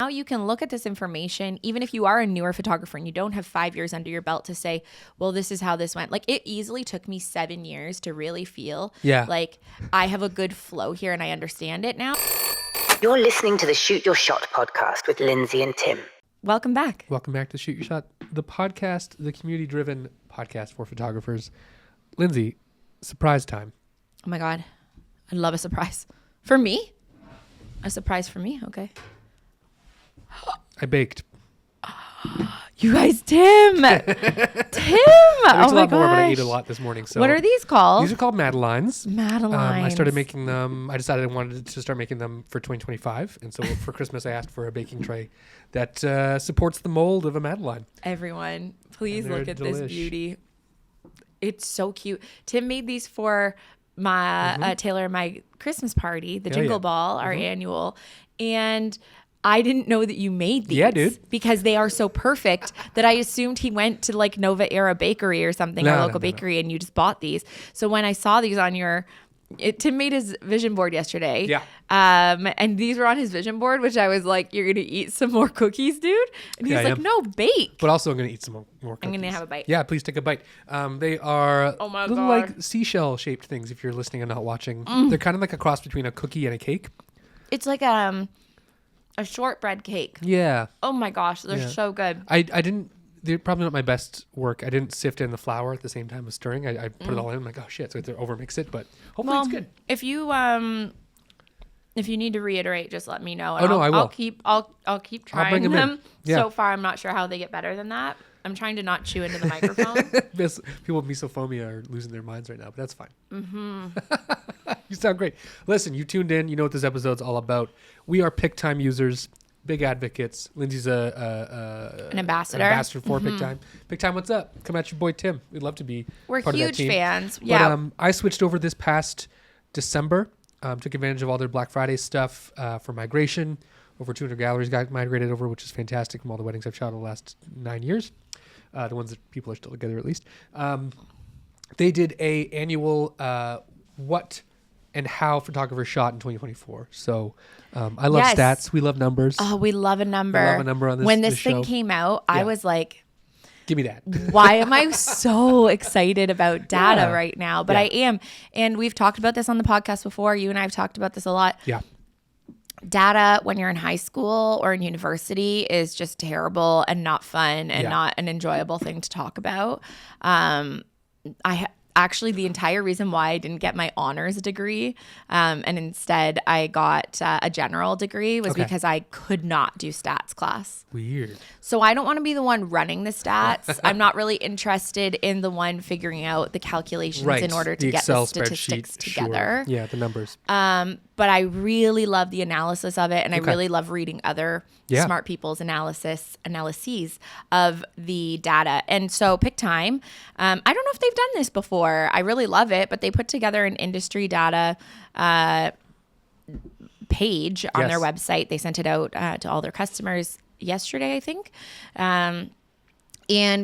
you can look at this information, even if you are a newer photographer and you don't have 5 years under your belt, to say, well, this is how this went. Like, it easily took me 7 years to really feel like I have a good flow here and I understand it now. You're listening to the Shoot Your Shot podcast with Lindsay and Tim. Welcome back. Welcome back to Shoot Your Shot, the podcast, the community-driven podcast for photographers. Lindsay, surprise time. Oh my God. I love a surprise. For me? A surprise for me? Okay. I baked. You guys, Tim. Tim. I baked Oh a my lot more, but I gosh. ate a lot this morning. So What are these called? These are called Madeleines. Madeleines. I started making them. I decided I wanted to start making them for 2025. And so for Christmas, I asked for a baking tray that supports the mold of a Madeleine. Everyone, please And they're look at this delish. beauty. It's so cute. Tim made these for my Taylor and my Christmas party, the Jingle Ball, our annual. And I didn't know that you made these. Yeah, dude. Because they are so perfect that I assumed he went to like Nova Era Bakery or something, our local bakery, and you just bought these. So when I saw these on your... Tim made his vision board yesterday. Yeah. And these were on his vision board, which I was like, you're going to eat some more cookies, dude? And he was like, no, bake. But also I'm going to eat some more cookies. I'm going to have a bite. Yeah, please take a bite. They are my little God. like seashell-shaped things if you're listening and not watching. They're kind of like a cross between a cookie and a cake. It's like a shortbread cake. Yeah. Oh my gosh, they're so good. I didn't... They're probably not my best work. I didn't sift in the flour at the same time as stirring. I put it all in. I'm like, oh shit, so I have to overmix it, but hopefully it's good. If you need to reiterate, just let me know. Oh, no, I will. I'll keep trying bring 'em in. them. Yeah. So far, I'm not sure how they get better than that. I'm trying to not chew into the microphone. People with mesophobia are losing their minds right now, but that's fine. You sound great. Listen, you tuned in. You know what this episode's all about. We are Pic-Time users, big advocates. Lindsay's an ambassador. For Pic-Time. Pic-Time, what's up? Come at your boy Tim. We'd love to be We're part of that huge team. fans. But, Yeah. I switched over this past December. Took advantage of all their Black Friday stuff for migration. Over 200 galleries got migrated over, which is fantastic from all the weddings I've shot in the last 9 years. The ones that people are still together at least. They did a annual what and how photographers shot in 2024 So I love stats. We love numbers. Oh, we love a number. We love a number on this When this show. thing came out, I was like, Give me that. why am I so excited about data Yeah. right now? But Yeah. I am. And we've talked about this on the podcast before. You and I have talked about this a lot. Yeah. Data when you're in high school or in university is just terrible and not fun and not an enjoyable thing to talk about. Actually, the entire reason why I didn't get my honors degree and instead I got a general degree was because I could not do stats class. Weird. So I don't want to be the one running the stats. I'm not really interested in the one figuring out the calculations in order to The get Excel the statistics spreadsheet, together. Sure. Yeah, the numbers. But I really love the analysis of it, and I really love reading other smart people's analyses of the data. And so Pic-Time, I don't know if they've done this before. I really love it, but they put together an industry data page on their website. They sent it out to all their customers yesterday, I think. And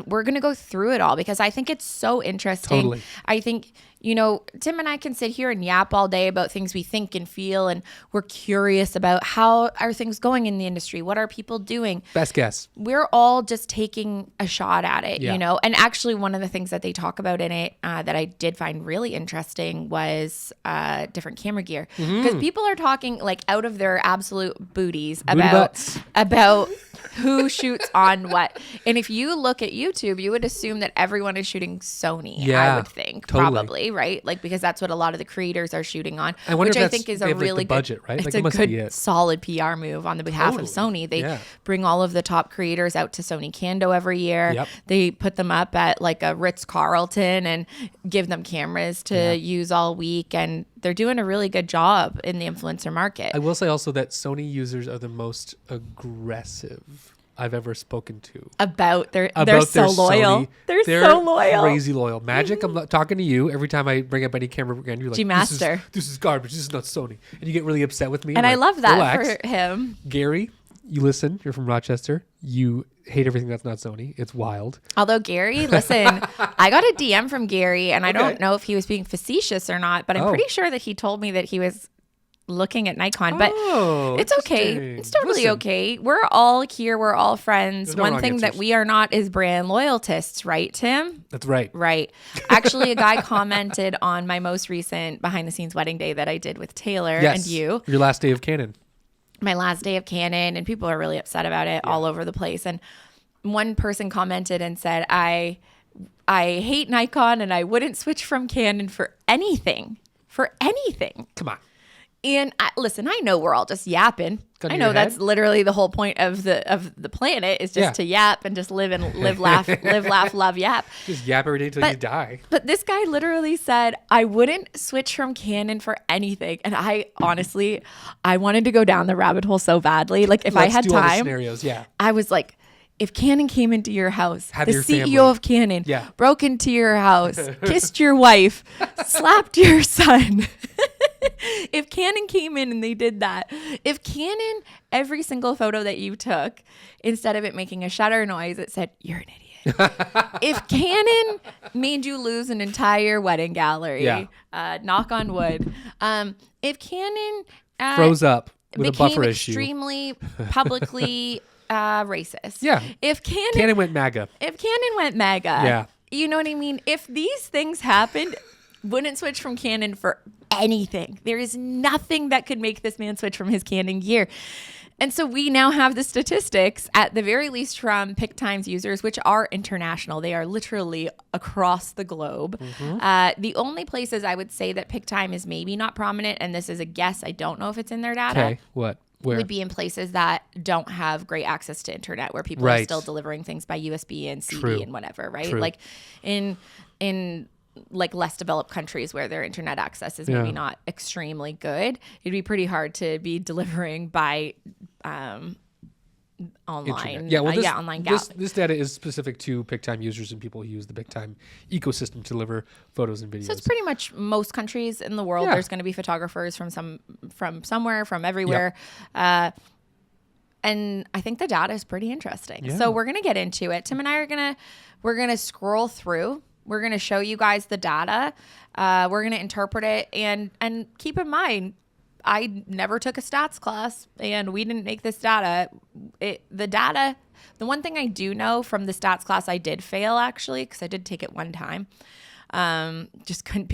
we're going to go through it all because I think it's so interesting. Totally. I think, Tim and I can sit here and yap all day about things we think and feel, and we're curious about how are things going in the industry? What are people doing? Best guess. We're all just taking a shot at it, Yeah. And actually one of the things that they talk about in it that I did find really interesting was different camera gear. Because people are talking like out of their absolute booties about who shoots on what. And if you look at YouTube, you would assume that everyone is shooting Sony, I would think, probably, right? Like, because that's what a lot of the creators are shooting on, I wonder which if I think is a really the budget, good, right? it's Like, a it must be good, it. solid PR move on the behalf of Sony. They bring all of the top creators out to Sony Kando every year. Yep. They put them up at like a Ritz-Carlton and give them cameras to use all week. And they're doing a really good job in the influencer market. I will say also that Sony users are the most aggressive I've ever spoken to. They're so loyal. Sony. They're so loyal. Crazy loyal. Magic, I'm not talking to you every time I bring up any camera brand. You're like, G-Master. This is garbage. This is not Sony. And you get really upset with me. And I'm I like, love that relax. for him. Gary, you listen. You're from Rochester. You hate everything that's not Sony. It's wild. Although Gary, listen, I got a DM from Gary, and I don't know if he was being facetious or not, but I'm pretty sure that he told me that he was looking at Nikon, but it's okay. interesting. It's totally Listen. okay. We're all here. We're all friends. There's no One wrong thing that answers. we are not is brand loyalists, right, Tim? That's right. Right. Actually, a guy commented on my most recent behind the scenes wedding day that I did with Taylor Yes. and you. Your last day of Canon. My last day of Canon, and people are really upset about it all over the place. And one person commented and said, I hate Nikon and I wouldn't switch from Canon for anything. For anything. Come on. And listen, I know we're all just yapping. Gun to I know your that's head? literally the whole point of the planet is just to yap and just live, laugh, love, yap. Just yap every day until you die. But this guy literally said, I wouldn't switch from Canon for anything. And I honestly, I wanted to go down the rabbit hole so badly. Like if Let's I had do all the time, scenarios. Yeah. I was like, if Canon came into your house, Have the your CEO family. of Canon Yeah. broke into your house, kissed your wife, slapped your son. If Canon came in and they did that, if Canon, every single photo that you took, instead of it making a shutter noise, it said, you're an idiot. If Canon made you lose an entire wedding gallery, knock on wood. If Canon Froze up with a became buffer issue. extremely publicly racist. Yeah. If Canon went MAGA. if Canon went MAGA, Yeah. you know what I mean? If these things happened, wouldn't switch from Canon for anything. There is nothing that could make this man switch from his Canon gear. And so we now have the statistics, at the very least from Pic-Time's users, which are international. They are literally across the globe. The only places I would say that Pic-Time is maybe not prominent, and this is a guess, I don't know if it's in their data. Okay. What? Where? Would be in places that don't have great access to internet, where people are Right. still delivering things by USB and CD True. and whatever, right? True. Like in like less developed countries where their internet access is maybe not extremely good, it'd be pretty hard to be delivering by online. Internet. Yeah, well, online gap. this data is specific to Pic-Time users and people who use the Pic-Time ecosystem to deliver photos and videos. So it's pretty much most countries in the world. Yeah. There's going to be photographers from somewhere, from everywhere. And I think the data is pretty interesting. Yeah. So we're going to get into it. Tim and I we're going to scroll through. We're going to show you guys the data. We're going to interpret it, and keep in mind, I never took a stats class and we didn't make this data. The one thing I do know from the stats class, I did fail actually, because I did take it one time. Just couldn't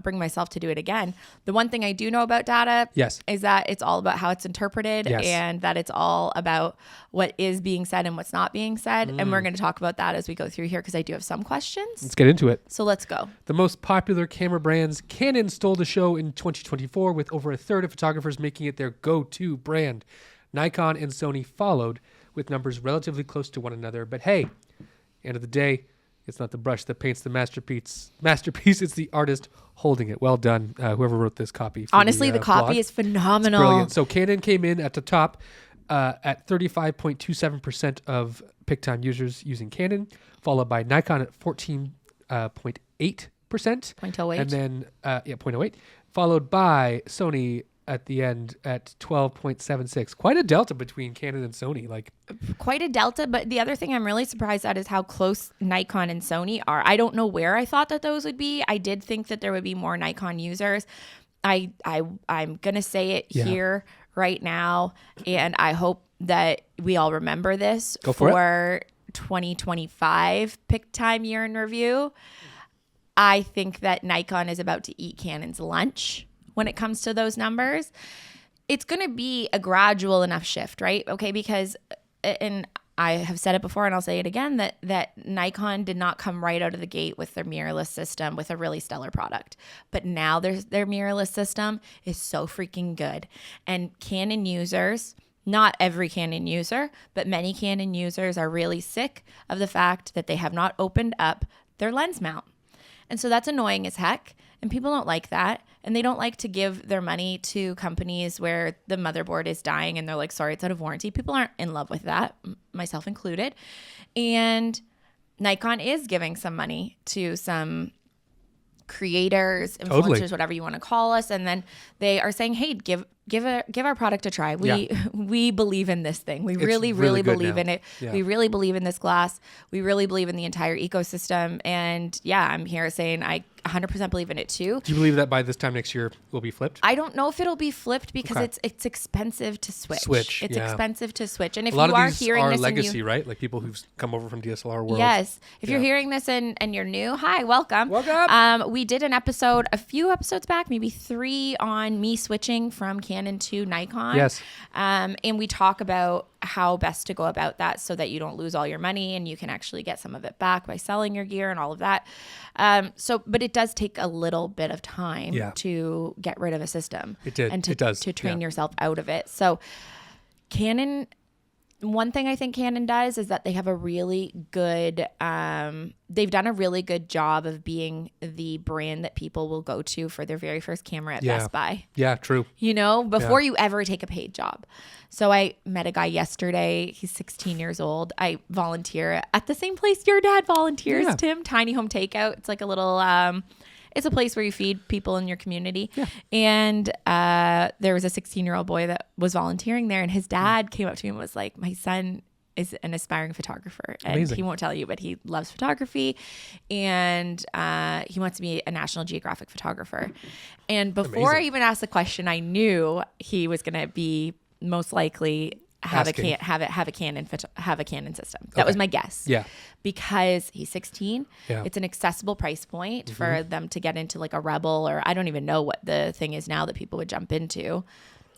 bring myself to do it again. The one thing I do know about data is that it's all about how it's interpreted, and that it's all about what is being said and what's not being said. And we're going to talk about that as we go through here, because I do have some questions. Let's get into it. So let's go. The most popular camera brands. Canon stole the show in 2024 with over a third of photographers making it their go-to brand. Nikon and Sony followed with numbers relatively close to one another. But hey, end of the day, it's not the brush that paints the masterpiece. It's the artist holding it. Well done, whoever wrote this copy. Honestly, the copy blog. is phenomenal. It's brilliant. So Canon came in at the top at 35.27% of Pic-Time users using Canon, followed by Nikon at 14.8%. 0.08. And then, 0.08. Followed by Sony at the end at 12.76. Quite a delta between Canon and Sony. Quite a delta, but the other thing I'm really surprised at is how close Nikon and Sony are. I don't know where I thought that those would be. I did think that there would be more Nikon users. I'm gonna say it here right now, and I hope that we all remember this for 2025 Pic-Time year in review. I think that Nikon is about to eat Canon's lunch when it comes to those numbers. It's going to be a gradual enough shift, right? Okay, because, and I have said it before and I'll say it again, that Nikon did not come right out of the gate with their mirrorless system with a really stellar product. But now their mirrorless system is so freaking good. And Canon users, not every Canon user, but many Canon users are really sick of the fact that they have not opened up their lens mount. And so that's annoying as heck. And people don't like that. And they don't like to give their money to companies where the motherboard is dying and they're like, sorry, it's out of warranty. People aren't in love with that, myself included. And Nikon is giving some money to some creators, influencers, whatever you want to call us. And then they are saying, hey, give our product a try. We believe in this thing. We really believe in it. Yeah. We really believe in this glass. We really believe in the entire ecosystem. And yeah, I'm here saying 100% believe in it too. Do you believe that by this time next year will be flipped? I don't know if it'll be flipped because Okay. it's expensive to switch. It's yeah. expensive to switch. And if A lot you of are these hearing are this legacy, and you, right? Like people who've come over from DSLR world. yes, if you're Yeah. hearing this and you're new, hi, welcome. We did an episode a few episodes back, maybe 3, on me switching from Canon to Nikon. Yes. And we talk about how best to go about that so that you don't lose all your money and you can actually get some of it back by selling your gear and all of that. But it does take a little bit of time Yeah. to get rid of a system. It did. And to, It does. to train Yeah. yourself out of it. So Canon, one thing I think Canon does is that they have a really good, they've done a really good job of being the brand that people will go to for their very first camera at Yeah. Best Buy. Yeah, true. You know, before you ever take a paid job. So I met a guy yesterday. He's 16 years old. I volunteer at the same place your dad volunteers, Yeah. Tim, Tiny Home Takeout. It's like a little, it's a place where you feed people in your community. Yeah. And there was a 16-year-old boy that was volunteering there. And his dad came up to me and was like, my son is an aspiring photographer. And Amazing. he won't tell you, but he loves photography. And he wants to be a National Geographic photographer. And before I Amazing. even asked the question, I knew he was going to be most likely have Asking. a Canon system. That was my guess. Yeah. Because he's 16. Yeah. It's an accessible price point for them to get into like a Rebel, or I don't even know what the thing is now that people would jump into.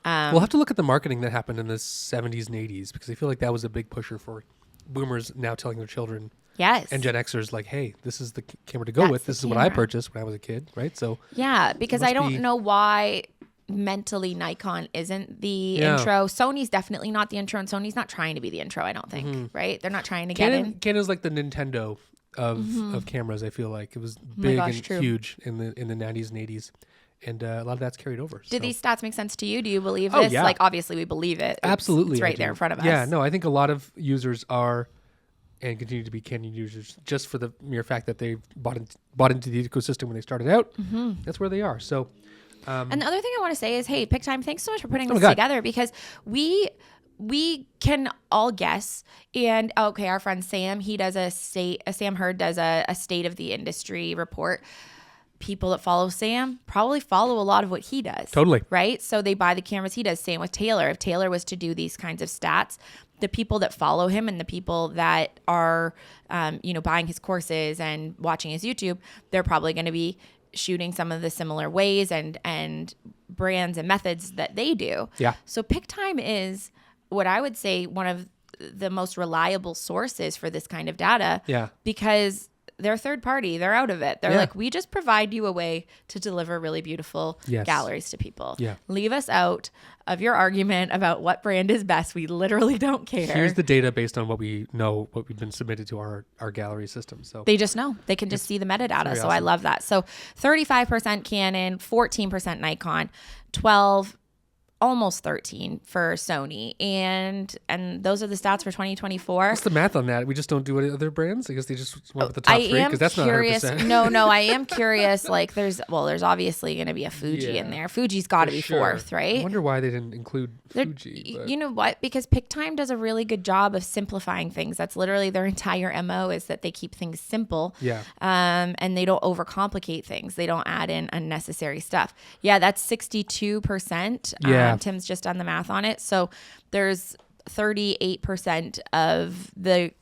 We'll have to look at the marketing that happened in the 70s and 80s because I feel like that was a big pusher for boomers now telling their children Yes. and Gen Xers like, hey, this is the camera to go That's with. the This is what I camera. purchased when I was a kid, right? So Yeah, because must I don't be- know why mentally Nikon isn't the Yeah. intro. Sony's definitely not the intro, and Sony's not trying to be the intro, I don't think, right? They're not trying to get in. Canon's like the Nintendo of cameras. I feel like it was my big gosh, and true. huge in the 90s and 80s, and a lot of that's carried over. Did so. these stats make sense to you? Do you believe Oh, this? yeah. Like, obviously, we believe it. Absolutely, It's I right do. there in front of us. Yeah, no, I think a lot of users are and continue to be Canon users just for the mere fact that they bought into the ecosystem when they started out. That's where they are. So. And the other thing I want to say is, hey, Pic-Time, thanks so much for putting my this God. together, because we can all guess. And okay, our friend Sam, he does Sam Hurd does a state of the industry report. People that follow Sam probably follow a lot of what he does. Totally. Right? So they buy the cameras he does. Same with Taylor. If Taylor was to do these kinds of stats, the people that follow him and the people that are, buying his courses and watching his YouTube, they're probably going to be shooting some of the similar ways and brands and methods that they do. Yeah. So Pic-Time is what I would say one of the most reliable sources for this kind of data. Yeah. Because they're third party. They're out of it. They're Yeah. like, we just provide you a way to deliver really beautiful Yes. galleries to people. Yeah. Leave us out of your argument about what brand is best. We literally don't care. Here's the data based on what we know, what we've been submitted to our gallery system. So They just know. They can just see the metadata. very So I awesome. love that. So 35% Canon, 14% Nikon, 12, almost 13 for Sony. And those are the stats for 2024. what's the math on that? We just don't do any other brands. I guess they just went with the top I three am because that's curious. not 100%. No, I am curious. Like, there's obviously going to be a Fuji in Yeah. there. Fuji's got to For be sure. fourth, right? I wonder why they didn't include They're- Fuji. But You know what? Because Pic-Time does a really good job of simplifying things. That's literally their entire MO, is that they keep things simple. Yeah. And they don't overcomplicate things. They don't add in unnecessary stuff. Yeah, that's 62%. Yeah. Tim's just done the math on it. So there's 38% of the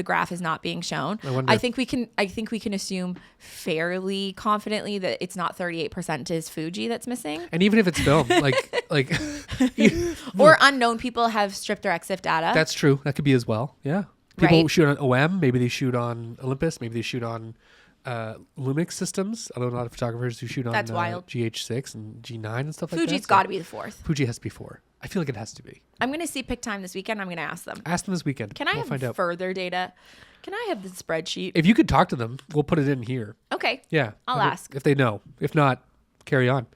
graph is not being shown. wonder I if- think we can assume fairly confidently that it's not 38% is Fuji that's missing. and even if it's film, like Or unknown people have stripped their EXIF data. that's true. That could be as well. Yeah. People Right. shoot on OM. Maybe they shoot on Olympus. Maybe they shoot on Lumix systems. I know a lot of photographers who shoot on That's wild. GH6 and G9 and stuff like that. Fuji's So got to be the fourth. Fuji has to be 4. I feel like it has to be. I'm going to see Pic-Time this weekend. I'm going to ask them. Ask them this weekend. Can I we'll have find out. further data? Can I have the spreadsheet? If you could talk to them, we'll put it in here. Okay. Yeah. I'll ask. If they know. If not, carry on.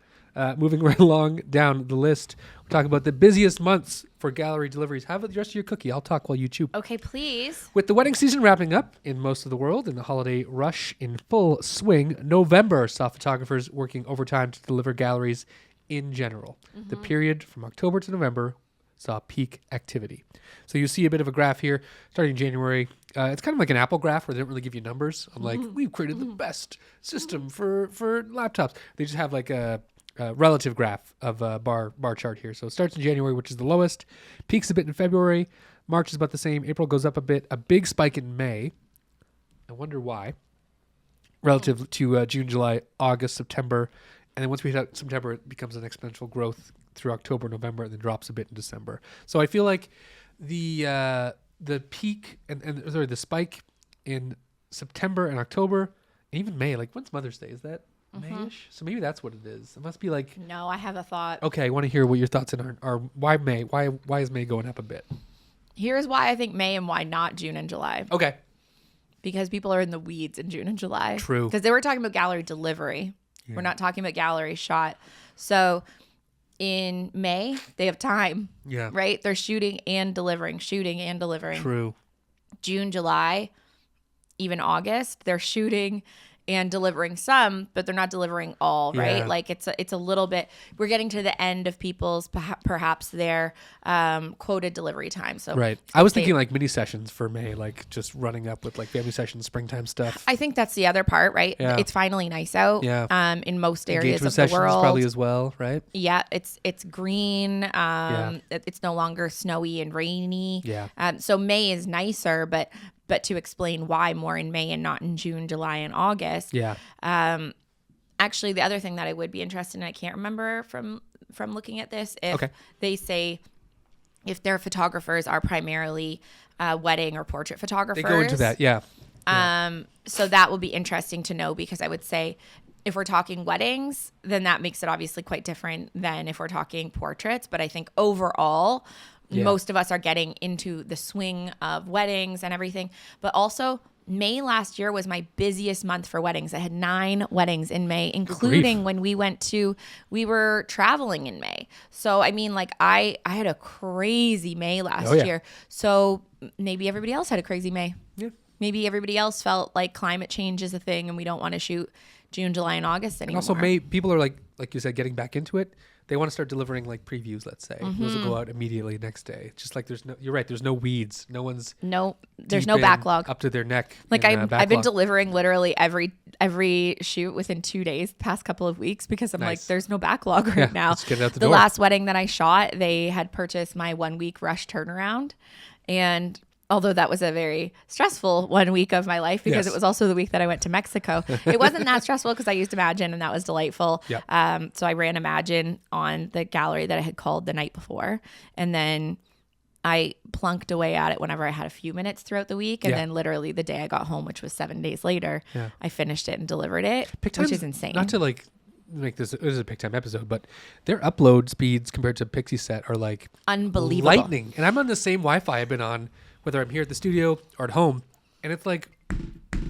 Moving right along down the list, we're talking about the busiest months for gallery deliveries. Have the rest of your cookie. I'll talk while you chew. Okay, please. With the wedding season wrapping up in most of the world and the holiday rush in full swing, November saw photographers working overtime to deliver galleries in general. The period from October to November saw peak activity. So you see a bit of a graph here starting January. It's kind of like an Apple graph where they don't really give you numbers. I'm like, we've created the best system for laptops. They just have like a relative graph of a bar chart here. So it starts in January, which is the lowest, peaks a bit in February. March is about the same. April goes up a bit. A big spike in May. I wonder why. Relative to June, July, August, September. And then once we hit out September, it becomes an exponential growth through October, November, and then drops a bit in December. So I feel like the peak and the spike in September and October, and even May, like when's Mother's Day? Is that May-ish? So maybe that's what it is. It must be like... No, I have a thought. Okay, I want to hear what your thoughts are. Why May? Why is May going up a bit? Here's why I think May and why not June and July. Okay. Because people are in the weeds in June and July. True. Because they were talking about gallery delivery. Yeah. We're not talking about gallery shot. So in May, they have time. Yeah. Right? They're shooting and delivering. True. June, July, even August, they're shooting and delivering some, but they're not delivering all, right? Yeah. Like it's a little bit, we're getting to the end of people's perhaps their quoted delivery time. So right. I was thinking like mini sessions for May, like just running up with like family sessions, springtime stuff. I think that's the other part, right? Yeah. It's finally nice out. Yeah. In most areas Engagement of the sessions world. probably as well, right? Yeah. It's green. It's no longer snowy and rainy. Yeah. So May is nicer, but to explain why more in May and not in June, July, and August. Yeah. Actually, the other thing that I would be interested in, I can't remember from looking at this, if they say if their photographers are primarily wedding or portrait photographers. They go into that, yeah. So that will be interesting to know, because I would say if we're talking weddings, then that makes it obviously quite different than if we're talking portraits. But I think overall, most of us are getting into the swing of weddings and everything. But also, May last year was my busiest month for weddings. I had 9 weddings in May, including when we were traveling in May. So, I mean, like I had a crazy May last year. So maybe everybody else had a crazy May. Yeah. Maybe everybody else felt like climate change is a thing and we don't want to shoot June, July, and August anymore. And also May, people are like you said, getting back into it. They want to start delivering like previews, let's say. Those will go out immediately next day. It's just like you're right, there's no weeds. There's no backlog. Up to their neck. Like I've been delivering literally every shoot within 2 days the past couple of weeks, because I'm like, there's no backlog right now. Let's get it out the door. door. Last wedding that I shot, they had purchased my 1 week rush turnaround. And although that was a very stressful 1 week of my life, because it was also the week that I went to Mexico. It wasn't that stressful because I used Imagine and that was delightful. Yep. So I ran Imagine on the gallery that I had called the night before. And then I plunked away at it whenever I had a few minutes throughout the week. And then literally the day I got home, which was 7 days later, I finished it and delivered it, which is insane. Not to like make this is a Pic-Time episode, but their upload speeds compared to Pixie Set are like unbelievable. Lightning. And I'm on the same Wi-Fi I've been on, whether I'm here at the studio or at home, and it's like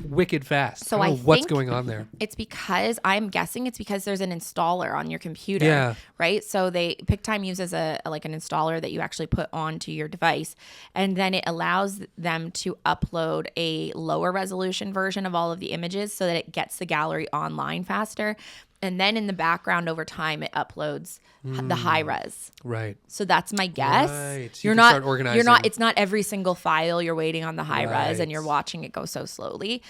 wicked fast. So I don't know what's going on there. It's because I'm guessing it's because there's an installer on your computer. Yeah. Right. So Pic-Time uses an installer that you actually put onto your device, and then it allows them to upload a lower resolution version of all of the images so that it gets the gallery online faster. And then in the background over time, it uploads the high res. Right. So that's my guess. Right. So you can start organizing. It's not every single file you're waiting on the high res and you're watching it go so slowly.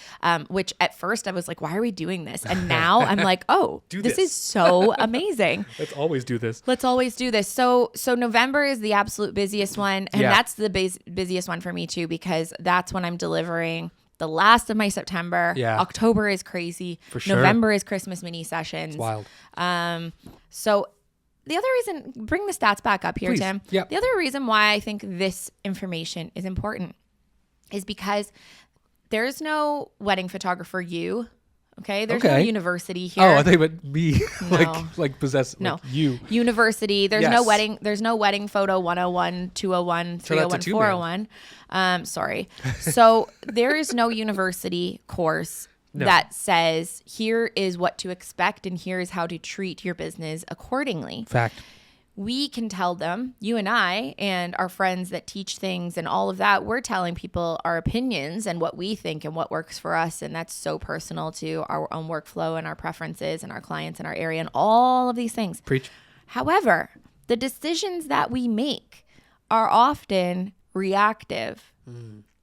Which at first I was like, why are we doing this? And now I'm like, oh, this is so amazing. Let's always do this. So November is the absolute busiest one. And that's the busiest one for me too, because that's when I'm delivering the last of my September. Yeah. October is crazy. For sure. November is Christmas mini sessions. It's wild. So the other reason, bring the stats back up here, Please. Tim. Yep. The other reason why I think this information is important is because there's no wedding photographer you. Okay, there's no university here. Oh, I think about me, No. like possess. No, like you. University. There's no wedding. There's no wedding photo 101, 201, 301, 401. Sorry. So there is no university course that says here is what to expect and here is how to treat your business accordingly. Fact. We can tell them, you and I and our friends that teach things and all of that, we're telling people our opinions and what we think and what works for us. And that's so personal to our own workflow and our preferences and our clients in our area and all of these things. Preach. However, the decisions that we make are often reactive.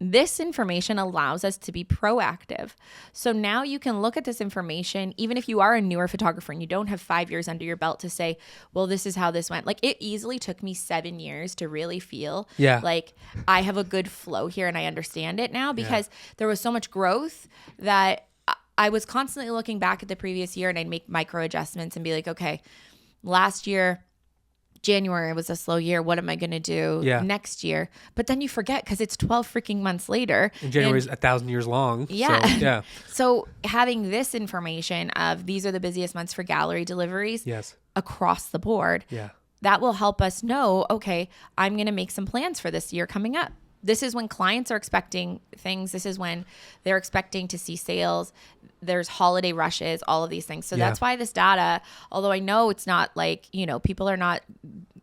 This information allows us to be proactive. So now you can look at this information, even if you are a newer photographer and you don't have 5 years under your belt, to say, well, this is how this went. Like, it easily took me 7 years to really feel like I have a good flow here and I understand it now, because there was so much growth that I was constantly looking back at the previous year, and I'd make micro adjustments and be like, okay, last year, January was a slow year. What am I going to do next year? But then you forget, because it's 12 freaking months later. And January is 1,000 years long. Yeah. So having this information of these are the busiest months for gallery deliveries across the board, that will help us know, okay, I'm going to make some plans for this year coming up. This is when clients are expecting things. This is when they're expecting to see sales. There's holiday rushes, all of these things. So that's why this data, although I know it's not like, people are not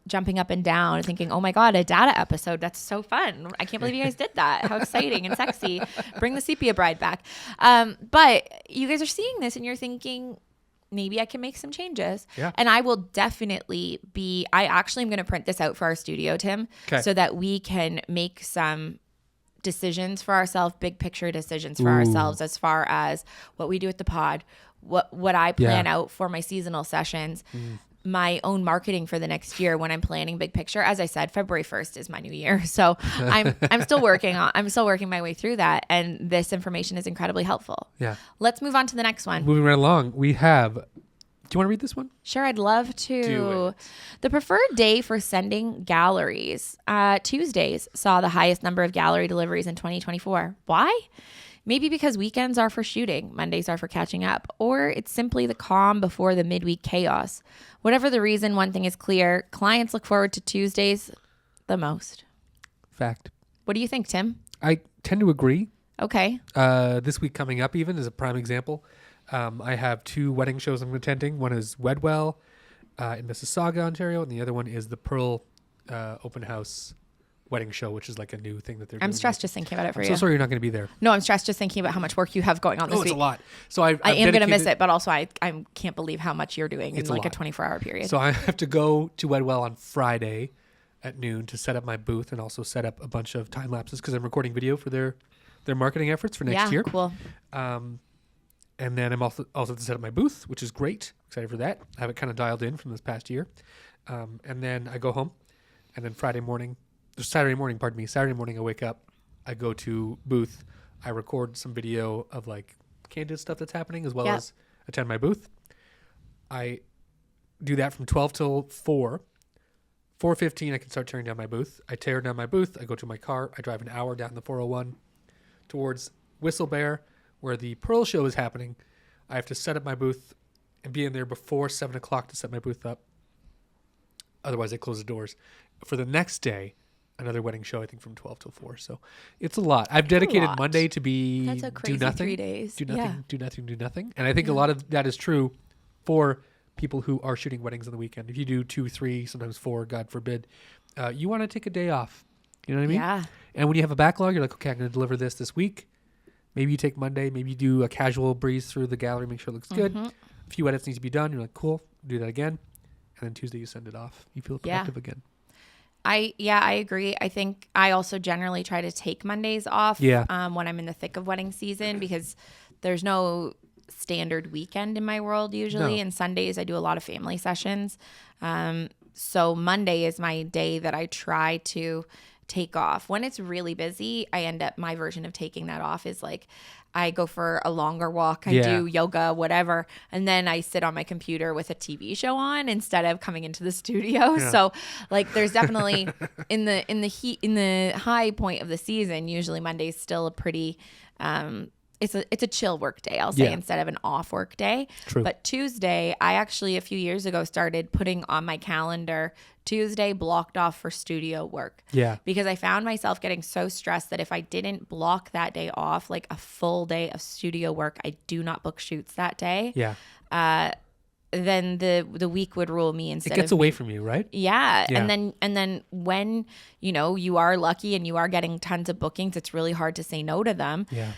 jumping up and down thinking, oh my God, a data episode. That's so fun. I can't believe you guys did that. How exciting and sexy. Bring the sepia bride back. But you guys are seeing this and you're thinking, maybe I can make some changes. And I will definitely I actually am going to print this out for our studio, Tim, so that we can make some decisions for ourselves, big picture decisions for ourselves, as far as what we do with the pod, what I plan out for my seasonal sessions, my own marketing for the next year when I'm planning big picture. As I said, February 1st is my new year. So I'm still working my way through that. And this information is incredibly helpful. Yeah. Let's move on to the next one. Moving right along, we have, do you want to read this one? Sure, I'd love to. Do it. The preferred day for sending galleries. Tuesdays saw the highest number of gallery deliveries in 2024. Why? Maybe because weekends are for shooting, Mondays are for catching up, or it's simply the calm before the midweek chaos. Whatever the reason, one thing is clear. Clients look forward to Tuesdays the most. Fact. What do you think, Tim? I tend to agree. Okay. This week coming up even is a prime example. I have 2 wedding shows I'm attending. One is Wedwell in Mississauga, Ontario, and the other one is the Pearl Open House wedding show, which is like a new thing that they're doing. I'm stressed just thinking about it for you. I'm so sorry you're not going to be there. No, I'm stressed just thinking about how much work you have going on this week. It's a lot. So I am going to miss it, but also I can't believe how much you're doing in like a 24-hour period. So I have to go to Wedwell on Friday at noon to set up my booth and also set up a bunch of time lapses because I'm recording video for their marketing efforts for next year. Cool. And then I'm also to set up my booth, which is great. Excited for that. I have it kind of dialed in from this past year. And then I go home, and then Saturday morning, I wake up, I go to booth, I record some video of like candid stuff that's happening as well as attend my booth. I do that from 12 till 4. 4:15, I can start tearing down my booth. I tear down my booth. I go to my car. I drive an hour down the 401 towards Whistlebear, where the Pearl show is happening. I have to set up my booth and be in there before 7 o'clock to set my booth up. Otherwise, I close the doors. For the next day, another wedding show, I think from 12 till 4. So it's a lot. I've dedicated Monday to be That's a crazy do nothing. 3 days. Do nothing. And I think a lot of that is true for people who are shooting weddings on the weekend. If you do 2, 3, sometimes 4, God forbid, you want to take a day off. You know what I mean? Yeah. And when you have a backlog, you're like, okay, I'm going to deliver this week. Maybe you take Monday. Maybe you do a casual breeze through the gallery, make sure it looks good. A few edits need to be done. You're like, cool, do that again. And then Tuesday you send it off. You feel productive again. I agree. I think I also generally try to take Mondays off when I'm in the thick of wedding season, because there's no standard weekend in my world usually. No. And Sundays I do a lot of family sessions. So Monday is my day that I try to take off. When it's really busy, my version of taking that off is like I go for a longer walk, I do yoga, whatever, and then I sit on my computer with a TV show on instead of coming into the studio. Yeah. So like there's definitely in the high point of the season, usually Monday's still a pretty it's a chill work day, I'll say, instead of an off work day. True. But Tuesday, I actually a few years ago started putting on my calendar Tuesday blocked off for studio work. Yeah. Because I found myself getting so stressed that if I didn't block that day off, like a full day of studio work, I do not book shoots that day. Yeah. Then the week would rule me instead. It gets away from you, right? Yeah. And then when you are lucky and you are getting tons of bookings, it's really hard to say no to them. Yeah.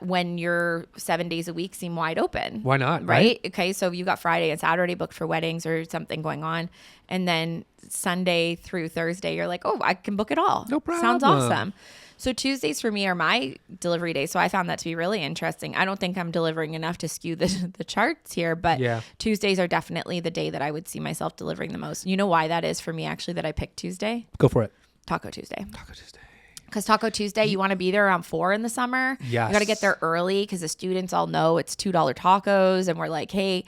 when your 7 days a week seem wide open. Why not? Right? Okay. So you got Friday and Saturday booked for weddings or something going on. And then Sunday through Thursday, you're like, oh, I can book it all. No problem. Sounds awesome. So Tuesdays for me are my delivery days. So I found that to be really interesting. I don't think I'm delivering enough to skew the charts here, but Tuesdays are definitely the day that I would see myself delivering the most. You know why that is for me, actually, that I picked Tuesday? Go for it. Taco Tuesday. Taco Tuesday. Because Taco Tuesday, you want to be there around 4 in the summer. Yes. You got to get there early because the students all know it's $2 tacos. And we're like, hey,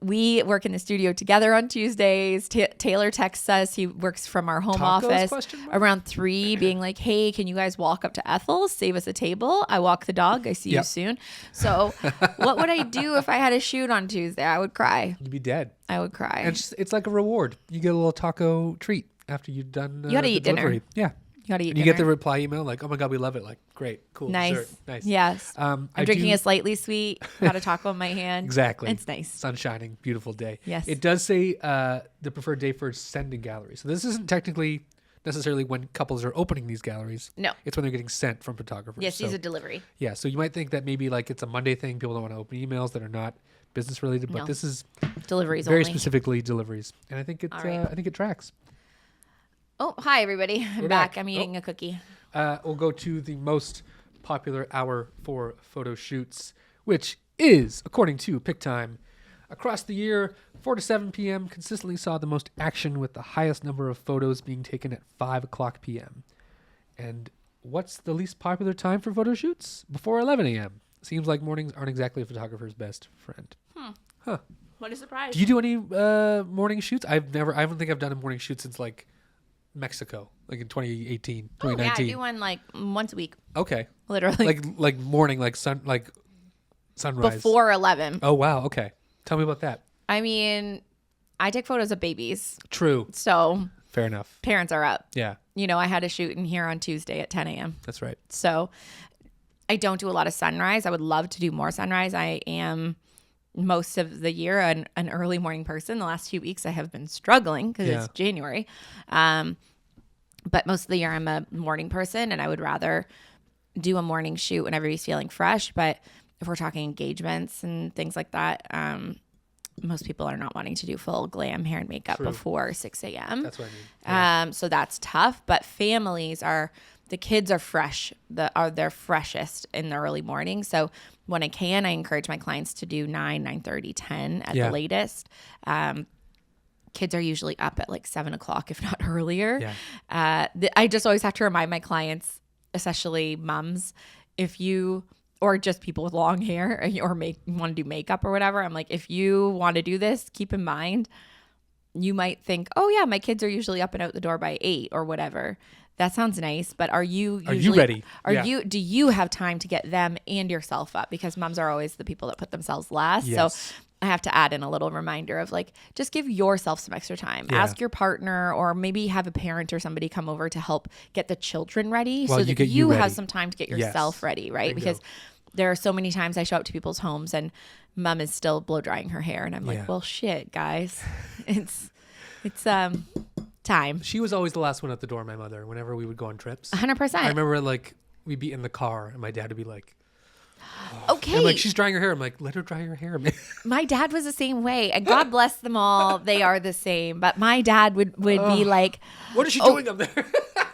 we work in the studio together on Tuesdays. Taylor texts us. He works from our home office around 3 being like, hey, can you guys walk up to Ethel's? Save us a table. I walk the dog. I see you soon. So what would I do if I had a shoot on Tuesday? I would cry. You'd be dead. I would cry. And it's like a reward. You get a little taco treat after you've done you got to eat delivery. dinner. Yeah. You got to eat and dinner. You get the reply email like, oh my God, we love it. Like, great, cool. Nice. Dessert. Nice. Yes. I'm drinking a slightly sweet, got a taco in my hand. Exactly. It's nice. Sun shining, beautiful day. Yes. It does say the preferred day for sending galleries. So this isn't technically necessarily when couples are opening these galleries. No. It's when they're getting sent from photographers. Yes, these are delivery. Yeah. So you might think that maybe like it's a Monday thing. People don't want to open emails that are not business related, but this is deliveries very only. specifically deliveries. And I think I think it tracks. Oh, hi, everybody. I'm back. I'm eating a cookie. We'll go to the most popular hour for photo shoots, which is, according to Pic-Time, across the year, 4 to 7 p.m. consistently saw the most action with the highest number of photos being taken at 5 o'clock p.m. And what's the least popular time for photo shoots? Before 11 a.m. Seems like mornings aren't exactly a photographer's best friend. Huh. What a surprise. Do you do any morning shoots? I don't think I've done a morning shoot since like Mexico, like in 2018, 2019. Oh, yeah, I do one like once a week. Okay. Literally. Like morning, like sunrise. Before 11. Oh, wow. Okay. Tell me about that. I mean, I take photos of babies. True. So. Fair enough. Parents are up. Yeah. You know, I had a shoot in here on Tuesday at 10 a.m. That's right. So I don't do a lot of sunrise. I would love to do more sunrise. I am most of the year an early morning person. The last few weeks I have been struggling because it's January. But most of the year I'm a morning person and I would rather do a morning shoot when everybody's feeling fresh. But if we're talking engagements and things like that, most people are not wanting to do full glam hair and makeup before 6 a.m. That's what I mean. So that's tough. But the kids are fresh. They're freshest in the early morning. So when I can, I encourage my clients to do 9, 9:30, 10 at the latest. Kids are usually up at like 7 o'clock, if not earlier. Yeah. I just always have to remind my clients, especially moms, or just people with long hair or want to do makeup or whatever. I'm like, if you want to do this, keep in mind, you might think, oh yeah, my kids are usually up and out the door by 8 or whatever. That sounds nice, but are you ready? Do you have time to get them and yourself up? Because moms are always the people that put themselves last. Yes. So I have to add in a little reminder of like, just give yourself some extra time. Yeah. Ask your partner or maybe have a parent or somebody come over to help get the children ready so that you have some time to get yourself ready, right? Because there are so many times I show up to people's homes and mom is still blow drying her hair and I'm like, well, shit, guys. It's time. She was always the last one at the door, my mother, whenever we would go on trips. 100%. I remember like we'd be in the car and my dad would be like, okay. I'm like, she's drying her hair. I'm like, let her dry her hair, man. My dad was the same way. And God bless them all. They are the same. But my dad would be like, what is she doing up there?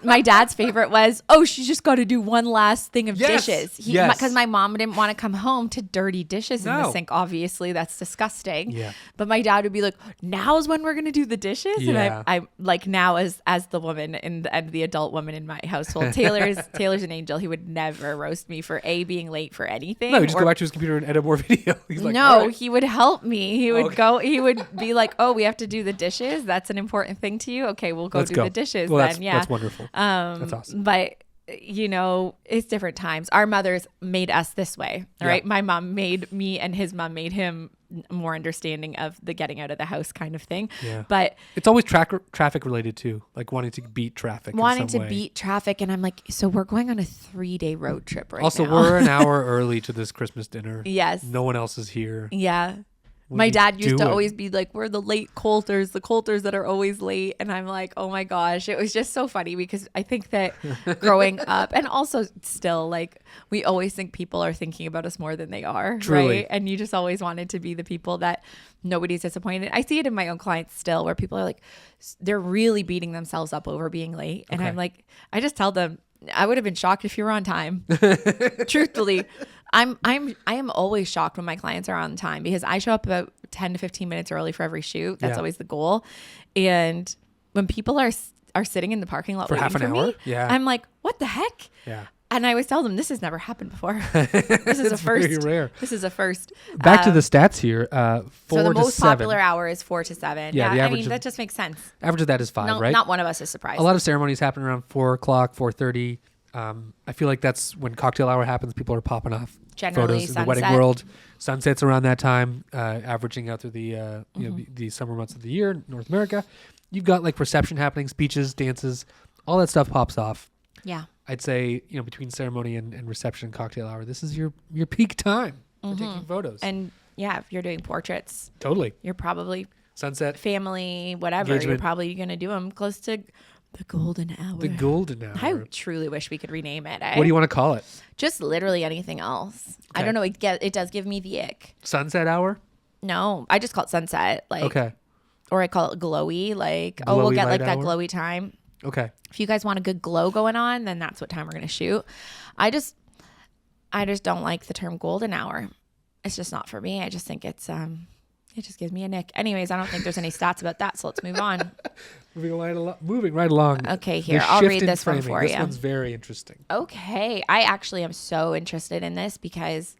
My dad's favorite was, she's just got to do one last thing of dishes. Because my mom didn't want to come home to dirty dishes in the sink. Obviously, that's disgusting. Yeah. But my dad would be like, now's when we're going to do the dishes. Yeah. And I'm like, now as the woman and the adult woman in my household, Taylor's an angel. He would never roast me for being late for anything. No, he just go back to his computer and edit more video. He's like, no, he would help me. He would he would be like, we have to do the dishes. That's an important thing to you. Okay, we'll go do the dishes then. That's wonderful. That's awesome. But it's different times. Our mothers made us this way, right? My mom made me and his mom made him more understanding of the getting out of the house kind of thing. Yeah. But it's always traffic related too, like wanting to beat traffic. Beat traffic. And I'm like, so we're going on a 3-day road trip right now. Also, we're an hour early to this Christmas dinner. Yes. No one else is here. Yeah. My dad used to always be like, we're the late Coulters, the Coulters that are always late. And I'm like, oh my gosh, it was just so funny because I think that growing up and also still like we always think people are thinking about us more than they are. Truly. Right. And you just always wanted to be the people that nobody's disappointed. I see it in my own clients still where people are like, they're really beating themselves up over being late. And I'm like, I just tell them, I would have been shocked if you were on time. Truthfully. I am always shocked when my clients are on time because I show up about 10 to 15 minutes early for every shoot. That's always the goal. And when people are sitting in the parking lot for waiting half an for hour, me, I'm like, what the heck? Yeah. And I always tell them this has never happened before. This is a first. Very rare. This is a first. Back to the stats here. 4 so the to most 7. popular hour is 4 to 7. Yeah, the I average mean is- that just makes sense. Average of that is 5, No, right? not one of us is surprised. A lot of ceremonies happen around 4 o'clock, 4:30. I feel like that's when cocktail hour happens. People are popping off Generally, photos in the wedding sunset. world. Sunsets around that time, averaging out through the you know the summer months of the year in North America. You've got like reception happening, speeches, dances, all that stuff pops off. Yeah. I'd say between ceremony and reception, cocktail hour, this is your peak time for taking photos. And yeah, if you're doing portraits, Totally. you're probably Sunset, family, whatever. Engagement. You're probably going to do them close to the golden hour. the golden hour. I truly wish we could rename it. What do you want to call it? Just literally anything else. I Okay. don't know. It does give me the ick. Sunset hour? No, I just call it sunset. Like, Okay. Or I call it glowy. Like, we'll Glowy get light like that hour? glowy time. Okay. If you guys want a good glow going on, then that's what time we're going to shoot. I just don't like the term golden hour. It's just not for me. I just think it just gives me a nick. Anyways, I don't think there's any stats about that. So let's move on. Moving right along. Okay, here, The I'll shift read in this one framing. for This you. one's very interesting. Okay. I actually am so interested in this because,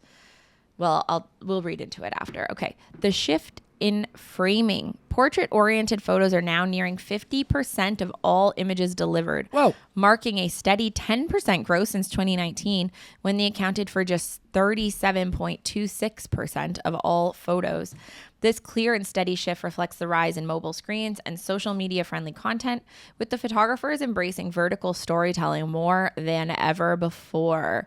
well, we'll read into it after. Okay. The shift in framing. Portrait-oriented photos are now nearing 50% of all images delivered. Whoa. Marking a steady 10% growth since 2019 when they accounted for just 37.26% of all photos. This clear and steady shift reflects the rise in mobile screens and social media-friendly content, with the photographers embracing vertical storytelling more than ever before.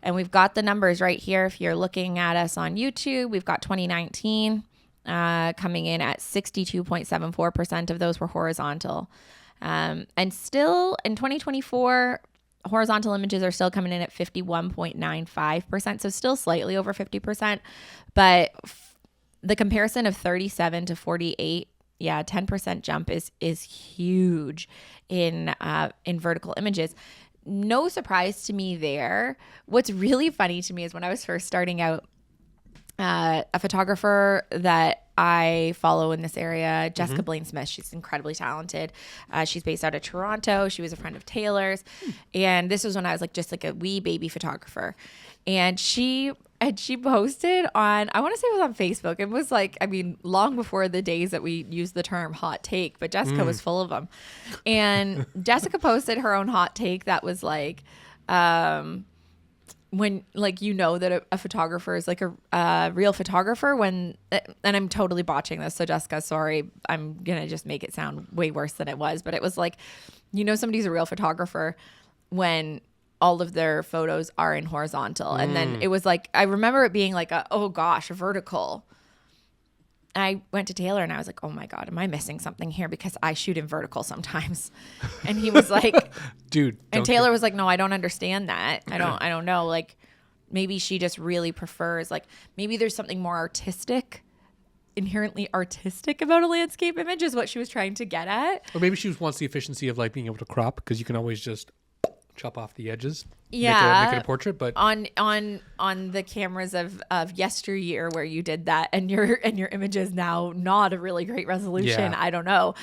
And we've got the numbers right here. If you're looking at us on YouTube, we've got 2019 coming in at 62.74% of those were horizontal. And still in 2024, horizontal images are still coming in at 51.95%. So still slightly over 50%. But the comparison of 37 to 48, 10% jump is huge in vertical images. No surprise to me there. What's really funny to me is when I was first starting out, a photographer that I follow in this area, Jessica Blaine Smith. She's incredibly talented. She's based out of Toronto. She was a friend of Taylor's. And this was when I was just a wee baby photographer. And she posted on, I want to say it was on Facebook. It was long before the days that we used the term hot take, but Jessica was full of them. And Jessica posted her own hot take that was when that a photographer is a real photographer and I'm totally botching this. So Jessica, sorry, I'm going to just make it sound way worse than it was. But it was somebody's a real photographer when all of their photos are in horizontal. And then it was I remember it being oh gosh, vertical. I went to Taylor and I was like, oh my God, am I missing something here? Because I shoot in vertical sometimes. And he was like, dude. and Taylor was like, no, I don't understand that. I don't know. Maybe she just really prefers, maybe there's something more inherently artistic about a landscape image is what she was trying to get at. Or maybe she wants the efficiency of being able to crop because you can always just chop off the edges. Yeah, make it a portrait. But on the cameras of yesteryear where you did that, and your image is now not a really great resolution. Yeah. I don't know,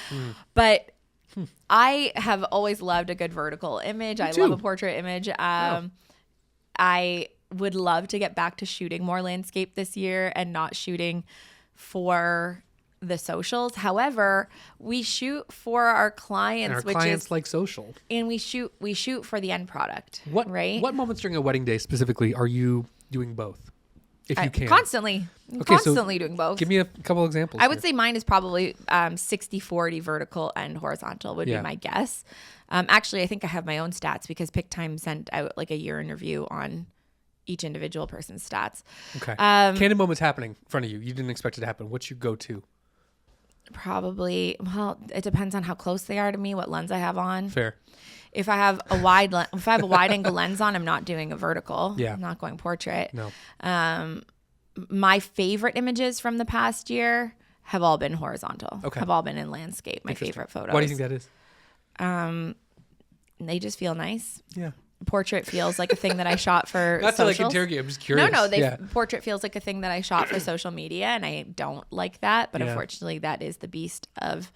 but I have always loved a good vertical image. I too. love a portrait image. I would love to get back to shooting more landscape this year and not shooting for the socials. However, we shoot for our clients, and our clients like social, and we shoot for the end product. Right? What moments during a wedding day specifically are you doing both? If you can, constantly doing both. Give me a couple examples. I would say mine is probably 60-40 vertical and horizontal would be my guess. Actually, I think I have my own stats because Pic-Time sent out a year in review on each individual person's stats. Okay. Candid moment's happening in front of you. You didn't expect it to happen. What's your go-to? Probably, well, it depends on how close they are to me, what lens I have on. Fair. If I have a wide angle lens on, I'm not doing a vertical. Yeah. I'm not going portrait. No. My favorite images from the past year have all been horizontal. Okay. Have all been in landscape. My favorite photos. Why do you think that is? They just feel nice. Yeah. Portrait feels like a thing that I shot for Not socials. to like interrogate, I'm just curious. No, portrait feels like a thing that I shot for social media, and I don't like that. But Yeah. unfortunately, that is the beast of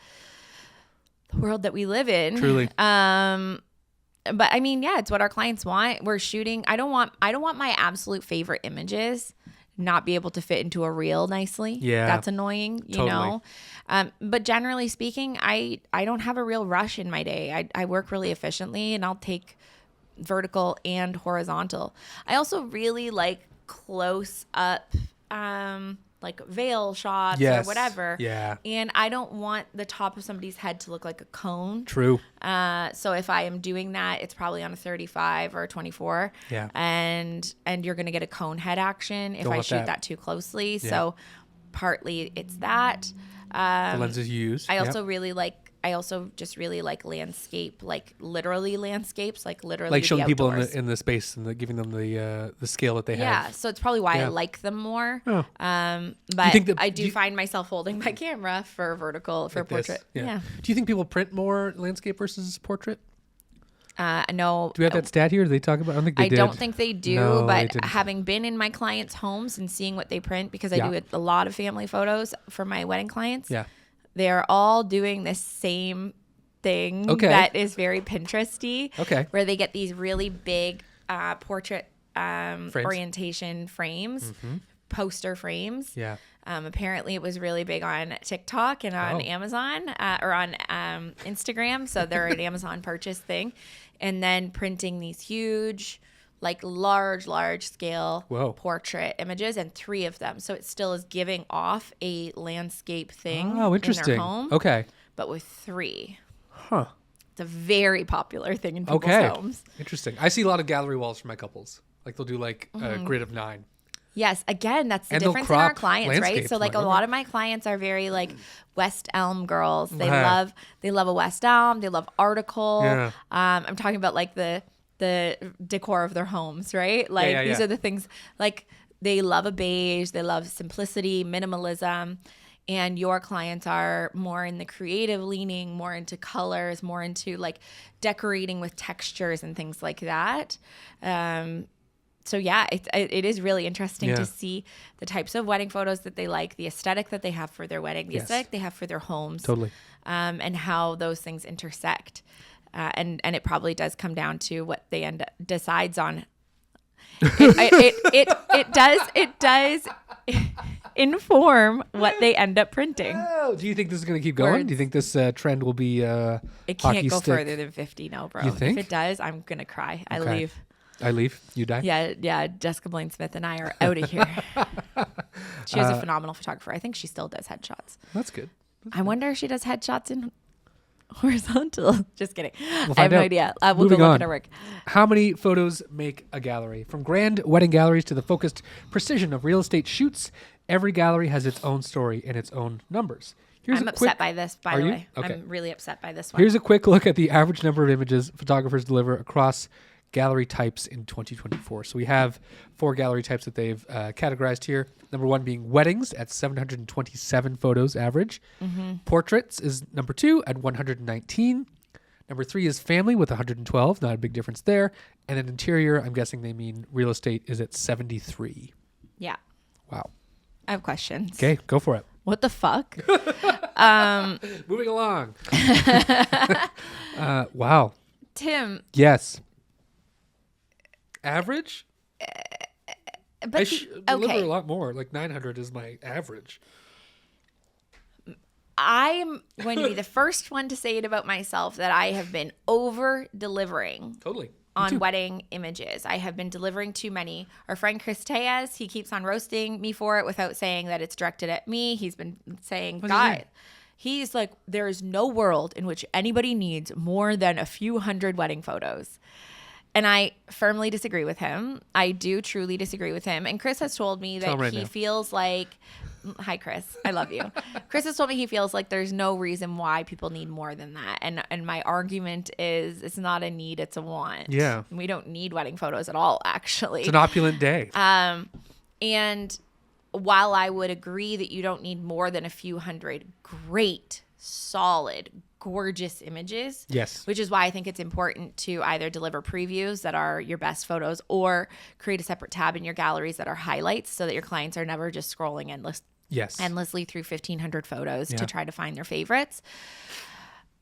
the world that we live in. Truly. But I mean, yeah, it's what our clients want. We're shooting. I don't want my absolute favorite images not be able to fit into a reel nicely. Yeah. That's annoying, you know? But generally speaking, I don't have a real rush in my day. I work really efficiently, and I'll take vertical and horizontal. I also really like close up, like veil shots or whatever. Yeah. And I don't want the top of somebody's head to look like a cone. True. So if I am doing that, it's probably on a 35 or a 24. Yeah. And you're going to get a cone head action if Don't I want shoot that too closely. Yeah. So partly it's that. The lenses you use. I also just really like landscape, like literally landscapes, like literally like showing the people outdoors. in the space and giving them the scale that they have. Yeah, so it's probably why I Yeah. like them more. Oh. But think that- I do do you- find myself holding my camera for vertical, for Like this. portrait. Yeah. Yeah. Do you think people print more landscape versus portrait? No. Do we have that stat here? Do they talk about? I don't think they I did. don't think they do, No, they but didn't. having been in my clients' homes and seeing what they print, because I Yeah. do a lot of family photos for my wedding clients, Yeah. they're all doing the same thing Okay. that is very Pinteresty. Okay. Where they get these really big portrait orientation frames, poster frames. Yeah. Apparently, it was really big on TikTok and on Amazon or on Instagram. So they're an Amazon purchase thing. And then printing these huge, like large scale Whoa. portrait images, and 3 of them. So it still is giving off a landscape thing Oh, interesting. in their home, Okay. but with 3. Huh. It's a very popular thing in people's Okay. homes. Interesting. I see a lot of gallery walls for my couples. Like they'll do like a grid of 9. Yes, again, that's the And they'll difference in our crop clients, right? landscapes So like a more. lot of my clients are very like West Elm girls. They Uh-huh. love a West Elm. They love article. Yeah. I'm talking about like the decor of their homes, right? Like yeah, these yeah. are the things, like they love a beige, they love simplicity, minimalism. And your clients are more in the creative leaning, more into colors, more into like decorating with textures and things like that. So yeah, it is really interesting Yeah. to see the types of wedding photos that they like, the aesthetic that they have for their wedding, the Yes. aesthetic they have for their homes, Totally. and how those things intersect. And it probably does come down to what they decides on. It does inform what they end up printing. Oh, do you think this is going to keep going? Do you think this trend will be It hockey can't go stick? further than 50, no, bro. You think? If it does, I'm gonna cry. I Okay. leave. I leave. You die. Yeah. Jessica Blaine Smith and I are out of here. She was a phenomenal photographer. I think she still does headshots. That's good. I wonder if she does headshots in horizontal. Just kidding. I have find no out. idea. We'll Moving go look on. at her work. How many photos make a gallery? From grand wedding galleries to the focused precision of real estate shoots, every gallery has its own story and its own numbers. I'm upset by this, by Are the you? way. Okay. I'm really upset by this one. Here's a quick look at the average number of images photographers deliver across gallery types in 2024. So we have 4 gallery types that they've categorized here. Number 1 being weddings at 727 photos average. Portraits is number 2 at 119. Number 3 is family with 112. Not a big difference there. And then interior, I'm guessing they mean real estate, is at 73. Yeah. Wow. I have questions. Okay, go for it. What the fuck? Moving along. Wow. Tim, Yes. Average? but deliver okay. a lot more. Like 900 is my average. I'm going to be the first one to say it about myself that I have been over delivering Totally. on wedding images. I have been delivering too many. Our friend Chris Tejas, he keeps on roasting me for it without saying that it's directed at me. He's been saying, What's he saying? God, he's like, there is no world in which anybody needs more than a few hundred wedding photos. And I firmly disagree with him. I do truly disagree with him. And Chris has told me that he feels like, hi, Chris, I love you. Chris has told me he feels like there's no reason why people need more than that. And my argument is it's not a need, it's a want. Yeah. We don't need wedding photos at all, actually. It's an opulent day. And while I would agree that you don't need more than a few hundred great, solid, gorgeous images. Yes. Which is why I think it's important to either deliver previews that are your best photos or create a separate tab in your galleries that are highlights so that your clients are never just scrolling endlessly through 1,500 photos to try to find their favorites.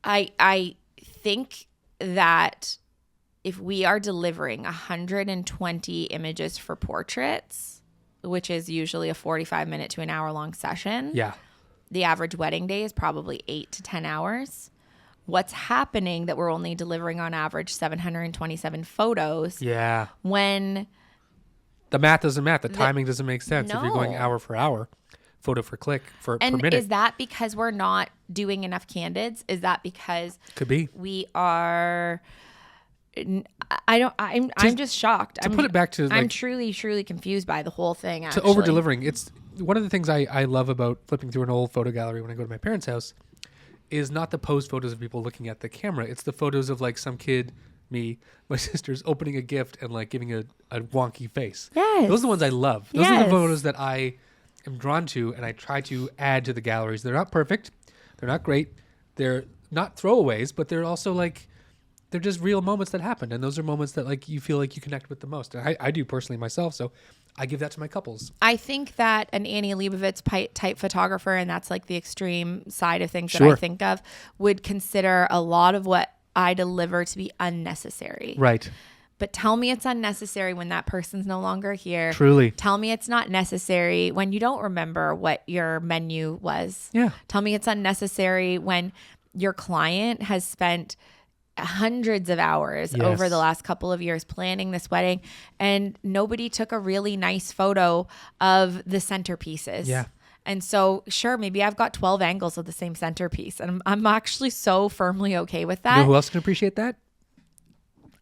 I think that if we are delivering 120 images for portraits, which is usually a 45-minute to an hour-long session. Yeah. The average wedding day is probably 8 to 10 hours. What's happening that we're only delivering on average 727 photos? Yeah. When the math doesn't match. The timing doesn't make sense if you're going hour for hour, photo for click per minute. And is that because we're not doing enough candids? Is that because could be we are? I'm just shocked. To put it back to, I'm truly confused by the whole thing. Actually. To over delivering. It's one of the things I love about flipping through an old photo gallery when I go to my parents' house is not the posed photos of people looking at the camera. It's the photos of like some kid, me, my sister's opening a gift and like giving a wonky face. Yes. Those are the ones I love. Those are the photos that I am drawn to and I try to add to the galleries. They're not perfect. They're not great. They're not throwaways, but they're also like, they're just real moments that happen. And those are moments that like you feel like you connect with the most. And I do personally myself. So I give that to my couples. I think that an Annie Leibovitz type photographer, and that's like the extreme side of things that I think of, would consider a lot of what I deliver to be unnecessary. Right. But tell me it's unnecessary when that person's no longer here. Truly. Tell me it's not necessary when you don't remember what your menu was. Yeah. Tell me it's unnecessary when your client has spent hundreds of hours over the last couple of years planning this wedding and nobody took a really nice photo of the centerpieces. Yeah. And so sure, maybe I've got 12 angles of the same centerpiece and I'm actually so firmly okay with that. You know who else can appreciate that?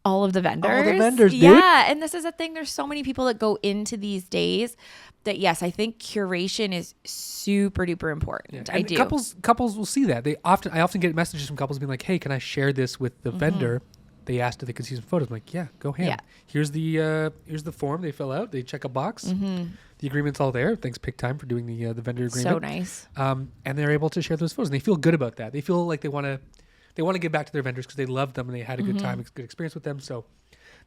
All of the vendors. All the vendors, dude. Yeah. And this is a thing. There's so many people that go into these days that, yes, I think curation is super duper important. Yeah. I do. Couples will see that. I often get messages from couples being like, hey, can I share this with the vendor? They asked if they could see some photos. I'm like, yeah, go ham. Yeah. Here's the form they fill out. They check a box. The agreement's all there. Thanks Pic-Time for doing the vendor agreement. So nice. And they're able to share those photos. And they feel good about that. They feel like they want to give back to their vendors because they love them and they had a good time, good experience with them. So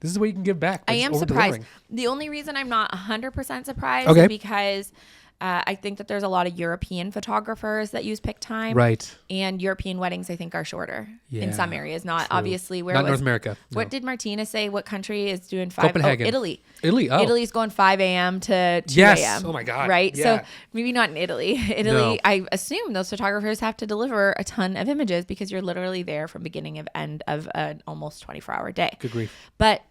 this is the way you can give back. I am surprised. The only reason I'm not 100% surprised is because I think that there's a lot of European photographers that use Pic-Time. Right. And European weddings, I think, are shorter in some areas. Not obviously where not North America. No. What did Martina say? What country is doing 5? Copenhagen. Oh, Italy. Oh. Italy's going 5 a.m. to 2 yes. a.m. Oh my God. Right. Yeah. So maybe not in Italy. Italy, I assume those photographers have to deliver a ton of images because you're literally there from beginning of end of an almost 24-hour day. Good grief. But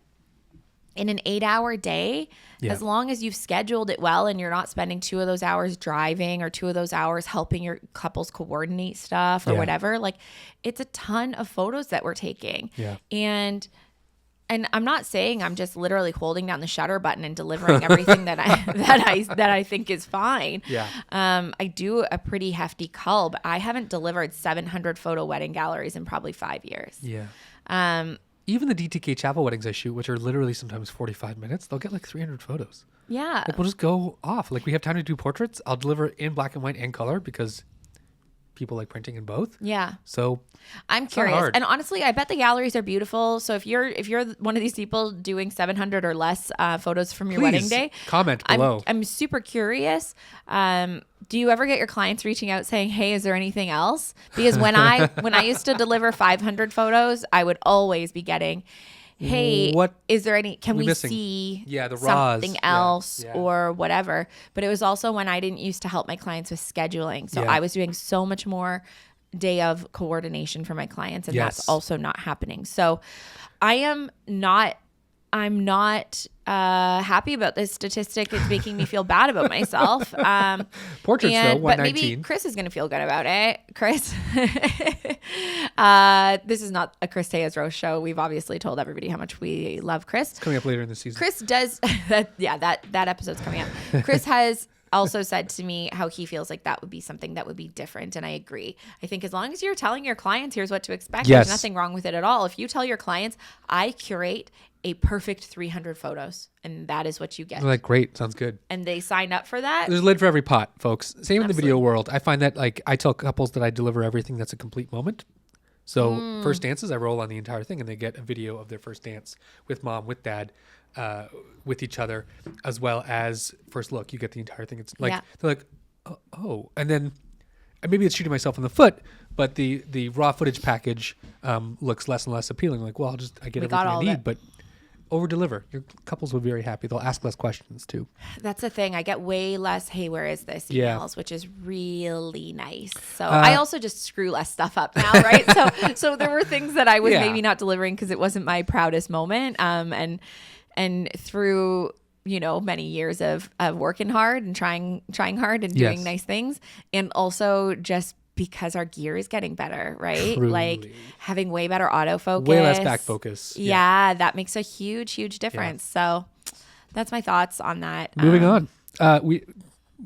in an 8-hour day, as long as you've scheduled it well and you're not spending 2 of those hours driving or 2 of those hours helping your couples coordinate stuff or whatever, like it's a ton of photos that we're taking. Yeah. And I'm not saying I'm just literally holding down the shutter button and delivering everything that I think is fine. Yeah. I do a pretty hefty cull, but I haven't delivered 700 photo wedding galleries in probably 5 years. Yeah. Even the DTK chapel weddings I shoot, which are literally sometimes 45 minutes, they'll get like 300 photos. Yeah. Like we'll just go off. Like we have time to do portraits. I'll deliver in black and white and color because people like printing in both. Yeah. So I'm curious. And honestly, I bet the galleries are beautiful. So if you're one of these people doing 700 or less photos from your wedding day, comment below. I'm super curious. Do you ever get your clients reaching out saying, "Hey, is there anything else?" Because when I used to deliver 500 photos, I would always be getting, "Hey, what is there any? Can we missing? see the raws. something else or whatever?" But it was also when I didn't used to help my clients with scheduling, so I was doing so much more day of coordination for my clients, and that's also not happening. So I am not I'm not happy about this statistic. It's making me feel bad about myself. Portraits though, 119. But maybe Chris is going to feel good about it. Chris, this is not a Chris Tejas roast show. We've obviously told everybody how much we love Chris. It's coming up later in the season. Chris does that. Yeah, that episode's coming up. Chris has also said to me how he feels like that would be something that would be different. And I agree. I think as long as you're telling your clients, here's what to expect, Yes. there's nothing wrong with it at all. If you tell your clients, I curate a perfect 300 photos, and that is what you get. They're like, great, sounds good. And they sign up for that. There's a lid for every pot, folks. Same in the video Absolutely. world. I find that like I tell couples that I deliver everything that's a complete moment. So first dances, I roll on the entire thing, and they get a video of their first dance with mom, with dad, with each other, as well as first look. You get the entire thing. It's like they're like, oh, and then maybe it's shooting myself in the foot, but the raw footage package looks less and less appealing. Like, well, I get everything I need, but over deliver. Your couples will be very happy. They'll ask less questions too. That's the thing. I get way less, hey, where is this emails, which is really nice. So I also just screw less stuff up now, right? So there were things that I was maybe not delivering because it wasn't my proudest moment. And through, many years of working hard and trying hard and doing nice things. And also just because our gear is getting better, right? Truly. Like having way better autofocus. Way less back focus. Yeah, that makes a huge, huge difference. So that's my thoughts on that. Moving on.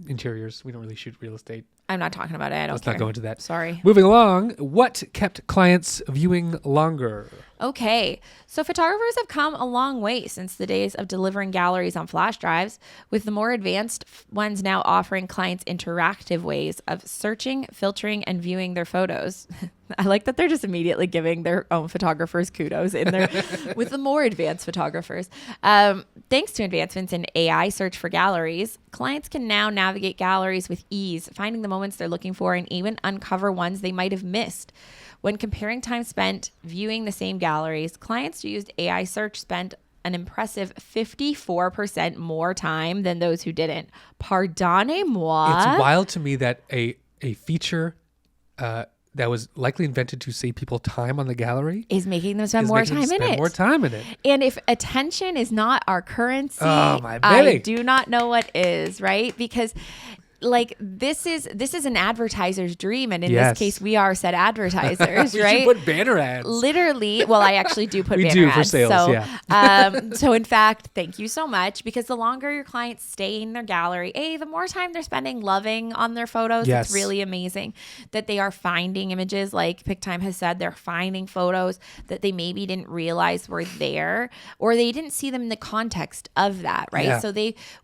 Interiors. We don't really shoot real estate. I'm not talking about it. I don't Let's care. not go into that. Sorry. Moving along. What kept clients viewing longer? Okay, so photographers have come a long way since the days of delivering galleries on flash drives, with the more advanced ones now offering clients interactive ways of searching, filtering, and viewing their photos. I like that they're just immediately giving their own photographers kudos in there with the more advanced photographers. Thanks to advancements in AI search for galleries, clients can now navigate galleries with ease, finding the moments they're looking for and even uncover ones they might have missed. When comparing time spent viewing the same galleries, clients who used AI search spent an impressive 54% more time than those who didn't. Pardonnez-moi. It's wild to me that a feature that was likely invented to save people time on the gallery is making them spend more time in it. More time in it. And if attention is not our currency, my baby. I do not know what is, right? Because like this is an advertiser's dream, and in this case we are said advertisers, we right? should put banner ads. Literally, well, I actually do put we banner do ads for sales, so so in fact, thank you so much, because the longer your clients stay in their gallery, the more time they're spending loving on their photos. It's really amazing that they are finding images, like Pic-Time has said, they're finding photos that they maybe didn't realize were there, or they didn't see them in the context of that, right? So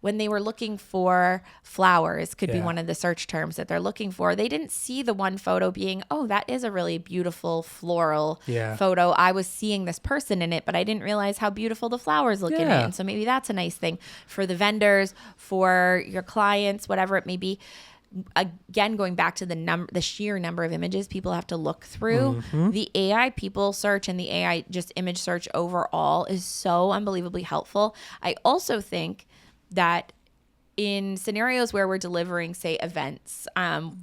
when they were looking for flowers, could be one of the search terms that they're looking for, they didn't see the one photo being, oh, that is a really beautiful floral photo. I was seeing this person in it, but I didn't realize how beautiful the flowers look in it. And so maybe that's a nice thing for the vendors, for your clients, whatever it may be. Again, going back to the sheer number of images people have to look through, the AI people search and the AI just image search overall is so unbelievably helpful. I also think that in scenarios where we're delivering, say, events,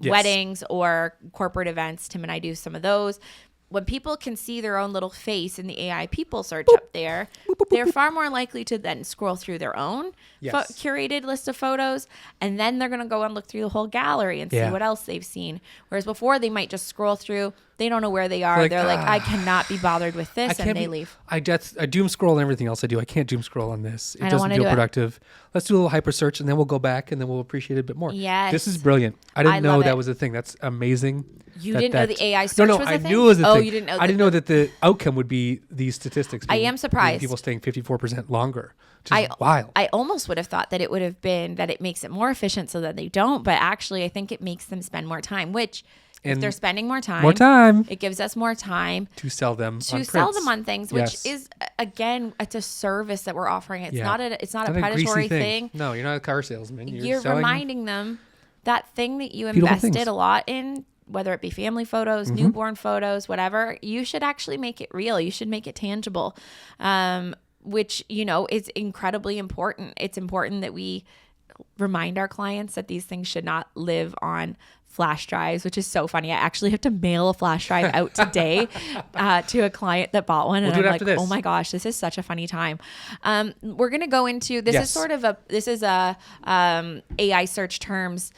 weddings or corporate events, Tim and I do some of those, when people can see their own little face in the AI people search up there, they're far more likely to then scroll through their own curated list of photos, and then they're going to go and look through the whole gallery and see what else they've seen. Whereas before, they might just scroll through. They don't know where they are. They're like, I cannot be bothered with this, and they leave. I doom scroll on everything else I do. I can't doom scroll on this. It doesn't feel productive. Let's do a little hyper search, and then we'll go back, and then we'll appreciate it a bit more. Yes. This is brilliant. I didn't know that was a thing. That's amazing. You didn't know the AI search was a thing? I knew it was a thing. Oh, you didn't know. I didn't know that the outcome would be these statistics. I am surprised. People staying 54% longer. Which is wild. I almost would have thought that it would have been that it makes it more efficient so that they don't. But actually, I think it makes them spend more time, which if they're spending more time, it gives us more time to sell them on things, which is, again, it's a service that we're offering. It's not a predatory thing. No, you're not a car salesman. You're reminding them that thing that you invested a lot in, whether it be family photos, newborn photos, whatever. You should actually make it real. You should make it tangible, which, is incredibly important. It's important that we remind our clients that these things should not live on flash drives, which is so funny. I actually have to mail a flash drive out today to a client that bought one. We'll And do it I'm after like, this. oh my gosh, this is such a funny time. We're going to go into, this Yes. is sort of a AI search terms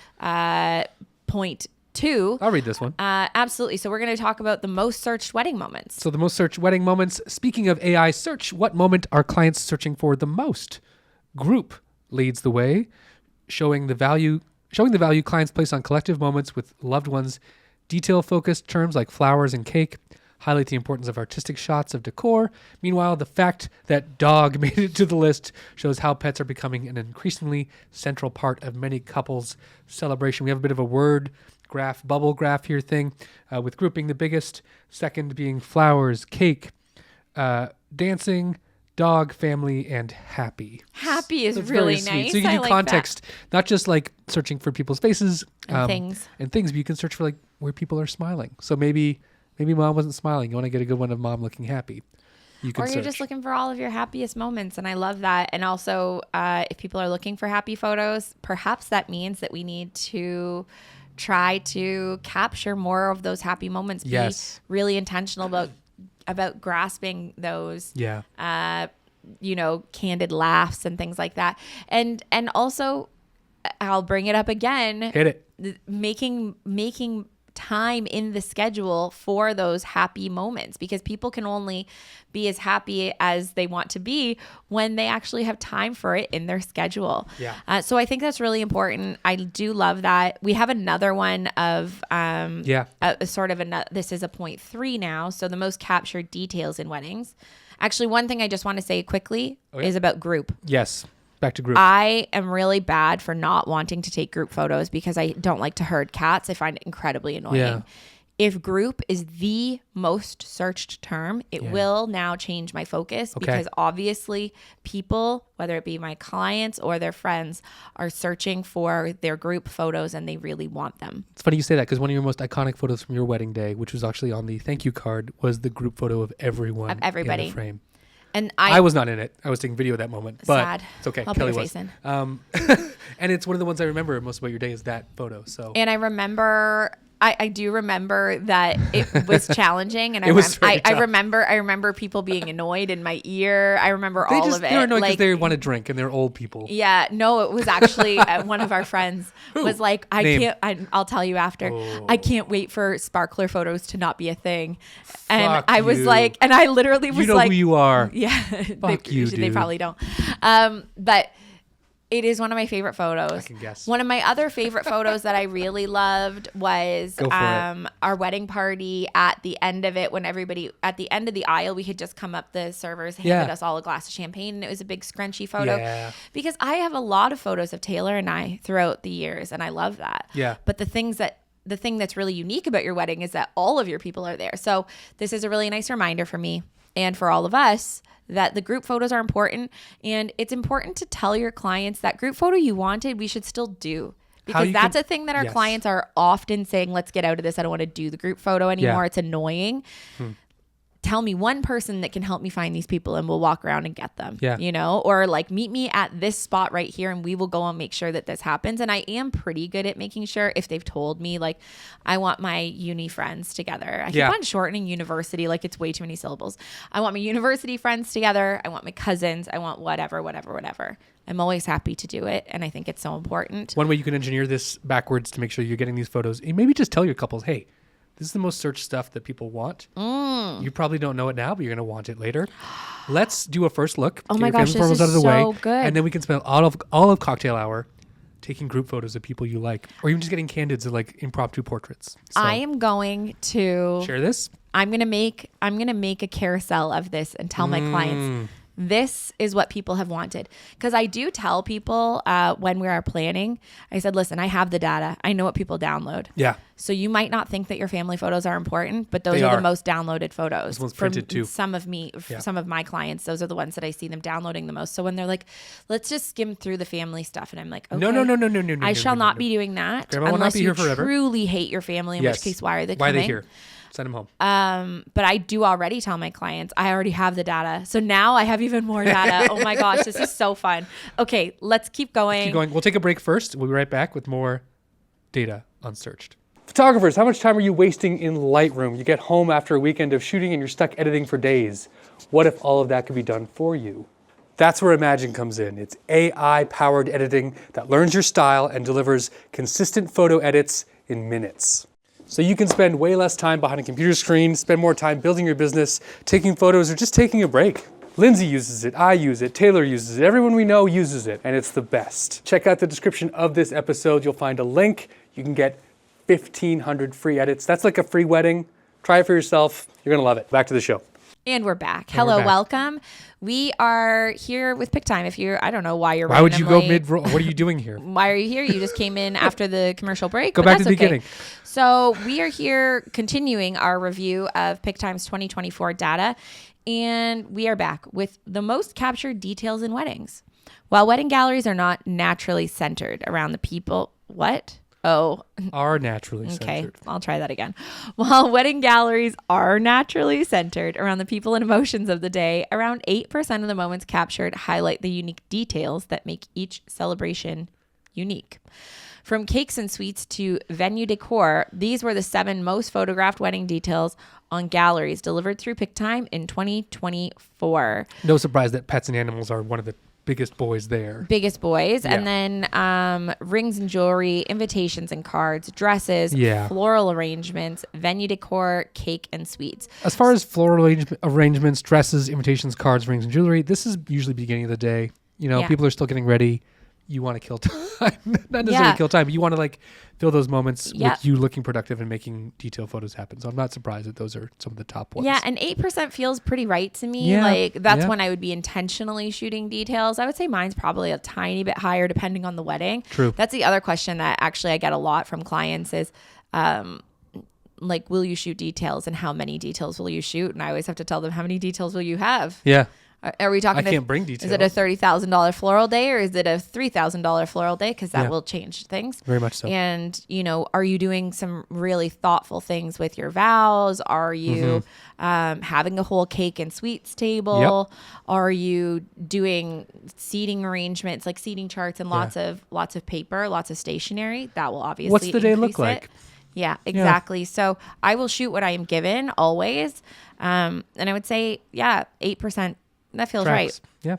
point 2. I'll read this one. Absolutely. So we're going to talk about the most searched wedding moments. So the most searched wedding moments. Speaking of AI search, what moment are clients searching for the most? Group leads the way, showing the value clients place on collective moments with loved ones. Detail-focused terms like flowers and cake highlight the importance of artistic shots of decor. Meanwhile, the fact that dog made it to the list shows how pets are becoming an increasingly central part of many couples' celebration. We have a bit of a word graph, bubble graph here thing, with grouping the biggest, second being flowers, cake, dancing, dog, family, and happy. Happy is So it's really very sweet. nice. So you can I do like context, not just like searching for people's faces And things. but you can search for like where people are smiling. So maybe mom wasn't smiling. You want to get a good one of mom looking happy. You can Or you're search. just looking for all of your happiest moments. And I love that. And also, if people are looking for happy photos, perhaps that means that we need to try to capture more of those happy moments. Yes. Be really intentional about grasping those, Yeah. candid laughs and things like that. And also, I'll bring it up again. Hit it. Making time in the schedule for those happy moments, because people can only be as happy as they want to be when they actually have time for it in their schedule. Yeah. So I think that's really important. I do love that. We have another one of this is a point 3 now. So the most captured details in weddings. Actually, one thing I just want to say quickly is about group. Yes. Back to group. I am really bad for not wanting to take group photos because I don't like to herd cats. I find it incredibly annoying. Yeah. If group is the most searched term, it will now change my focus because obviously people, whether it be my clients or their friends, are searching for their group photos and they really want them. It's funny you say that because one of your most iconic photos from your wedding day, which was actually on the thank you card, was the group photo of everyone Of everybody. in the frame. And I was not in it. I was taking video of that moment. But sad. it's okay. I'll Kelly put your was. face in. And it's one of the ones I remember most about your day is that photo. So And I do remember that it was challenging, and It was very I tough. remember people being annoyed in my ear. I remember all of it. They were annoyed because they want to drink and they're old people. Yeah, no, it was actually one of our friends was like, Name. I'll tell you after. I can't wait for sparkler photos to not be a thing. And Fuck I was you. like, and I literally was You know like, who you are. yeah, Fuck you, they dude. probably don't. But it is one of my favorite photos. I can guess. One of my other favorite photos that I really loved was Go for it. our wedding party at the end of it, when everybody at the end of the aisle, we had just come up, the servers handed us all a glass of champagne, and it was a big scrunchy photo. Yeah. Because I have a lot of photos of Taylor and I throughout the years, and I love that. Yeah. But the thing that's really unique about your wedding is that all of your people are there. So this is a really nice reminder for me and for all of us that the group photos are important, and it's important to tell your clients that group photo you wanted, we should still do. Because that's a thing that our clients are often saying, let's get out of this. I don't want to do the group photo anymore. Yeah. It's annoying. Tell me one person that can help me find these people and we'll walk around and get them, or like meet me at this spot right here and we will go and make sure that this happens. And I am pretty good at making sure, if they've told me like, I want my uni friends together. I keep on shortening university. Like it's way too many syllables. I want my university friends together. I want my cousins. I want whatever. I'm always happy to do it. And I think it's so important. One way you can engineer this backwards to make sure you're getting these photos, and maybe just tell your couples, hey, this is the most searched stuff that people want. You probably don't know it now, but you're going to want it later. Let's do a first look. Oh Get my your gosh, family this photos is out of the so way, good. and then we can spend all of cocktail hour taking group photos of people you like, or even just getting candids of like impromptu portraits. So, I am going to share this. I'm gonna make a carousel of this and tell my clients this is what people have wanted. Because I do tell people when we are planning, I said, listen, I have the data. I know what people download. Yeah. So you might not think that your family photos are important, but those They are are. the most downloaded photos. This one's From printed too. some of my clients, those are the ones that I see them downloading the most. So when they're like, let's just skim through the family stuff. And I'm like, okay. No. I shall not be doing that Grandma will not unless be you here forever. truly hate your family, in which case, why are they Why coming? are they here? Send them home. But I do already tell my clients, I already have the data. So now I have even more data. Oh my gosh, this is so fun. Okay, let's keep going. Keep going. We'll take a break first. We'll be right back with more data on Searched. Photographers, how much time are you wasting in Lightroom? You get home after a weekend of shooting and you're stuck editing for days. What if all of that could be done for you? That's where Imagine comes in. It's AI-powered editing that learns your style and delivers consistent photo edits in minutes. So you can spend way less time behind a computer screen, spend more time building your business, taking photos, or just taking a break. Lindsay uses it, I use it, Taylor uses it, everyone we know uses it, and it's the best. Check out the description of this episode. You'll find a link. You can get 1,500 free edits. That's like a free wedding. Try it for yourself. You're going to love it. Back to the show. And we're back. Hello, welcome. We are here with Pic-Time. I don't know why you're Why would you go mid-roll? What are you doing here? Why are you here? You just came in after the commercial break. Go back to the beginning. So we are here continuing our review of Pic-Time's 2024 data. And we are back with the most captured details in weddings. While wedding galleries are not naturally centered around the people... What? Oh. Are naturally centered. Okay, I'll try that again. While wedding galleries are naturally centered around the people and emotions of the day, around 8% of the moments captured highlight the unique details that make each celebration unique. From cakes and sweets to venue decor, these were the 7 most photographed wedding details on galleries delivered through Pic-Time in 2024. No surprise that pets and animals are one of the biggest boys there. Yeah. And then rings and jewelry, invitations and cards, dresses, yeah. floral arrangements, venue decor, cake and sweets. As far as floral arrangements, dresses, invitations, cards, rings and jewelry, this is usually beginning of the day. You know, people are still getting ready. You want to kill time. Not necessarily kill time, but you want to like fill those moments with you looking productive and making detailed photos happen. So I'm not surprised that those are some of the top ones. Yeah, and 8% feels pretty right to me. Yeah. Like that's when I would be intentionally shooting details. I would say mine's probably a tiny bit higher depending on the wedding. True. That's the other question that actually I get a lot from clients is like, will you shoot details and how many details will you shoot? And I always have to tell them, how many details will you have? Yeah. Are we talking? I can't bring details. Is it a $30,000 floral day or is it a $3,000 floral day? Because that will change things. Very much so. And, you know, are you doing some really thoughtful things with your vows? Are you having a whole cake and sweets table? Yep. Are you doing seating arrangements, like seating charts and lots of paper, lots of stationery? That will obviously What's the day look like? Yeah, exactly. Yeah. So I will shoot what I am given always. And I would say, 8%. That feels right. Yeah.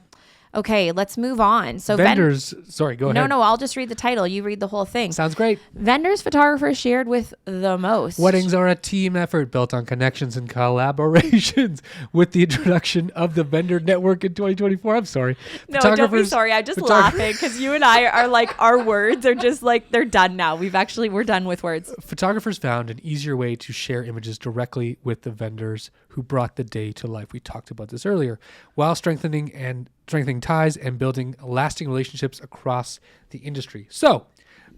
Okay, let's move on. So vendors, sorry, go ahead. No, I'll just read the title. You read the whole thing. Sounds great. Vendors photographers shared with the most. Weddings are a team effort built on connections and collaborations. With the introduction of the vendor network in 2024. I'm sorry. No, don't be sorry. I'm just laughing because you and I are like, our words are just like, they're done now. We're done with words. Photographers found an easier way to share images directly with the vendors who brought the day to life. We talked about this earlier, while strengthening ties and building lasting relationships across the industry. So,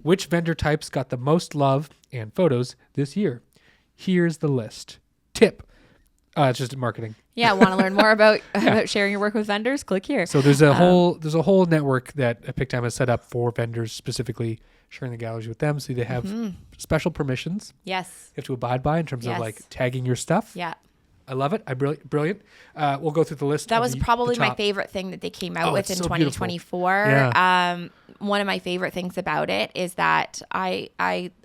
which vendor types got the most love and photos this year? Here's the list. Tip. It's just marketing. Yeah, want to learn more about sharing your work with vendors? Click here. So there's a whole network that Pic-Time has set up for vendors, specifically sharing the galleries with them. So they have special permissions. Yes. You have to abide by in terms of like tagging your stuff. Yeah. I love it. Brilliant. We'll go through the list. That was probably my favorite thing that they came out with in 2024. Yeah. One of my favorite things about it is that I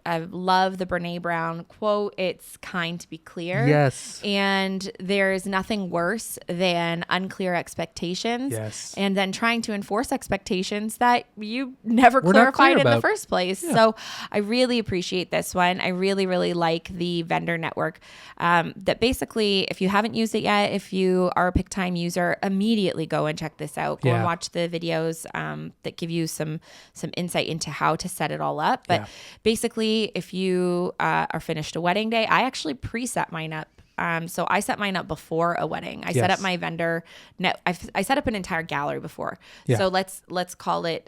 love the Brene Brown quote, it's kind to be clear. Yes. And there's nothing worse than unclear expectations. Yes. And then trying to enforce expectations that you never clarified in the first place. Yeah. So I really appreciate this one. I really, really like the vendor network. That basically, if you haven't used it yet, if you are a Pic-Time user, immediately go and check this out. Go and watch the videos that give you some insight into how to set it all up. But basically, if you are finished a wedding day, I actually preset mine up. So I set mine up before a wedding. I set up my vendor net. I set up an entire gallery before. Yeah. So let's call it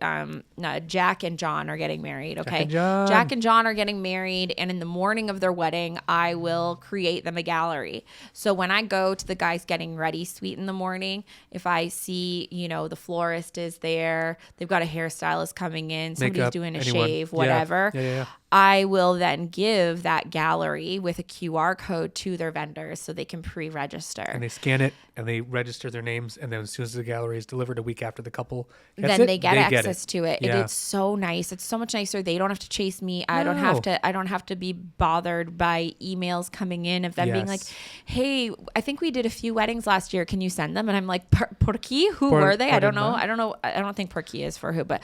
Jack and John are getting married. Okay. Jack and John are getting married, and in the morning of their wedding, I will create them a gallery. So when I go to the guys getting ready suite in the morning, if I see, the florist is there, they've got a hairstylist coming in, somebody's doing a shave, whatever. Yeah. I will then give that gallery with a QR code to their vendor. vendors so they can pre-register. And they scan it and they register their names. And then as soon as the gallery is delivered a week after the couple gets then they get access to it. Yeah. It's so nice. It's so much nicer. They don't have to chase me. I don't have to be bothered by emails coming in of them being like, hey, I think we did a few weddings last year. Can you send them? And I'm like, ¿Por qué? Who were they? I don't know. I don't think por qué is for who, but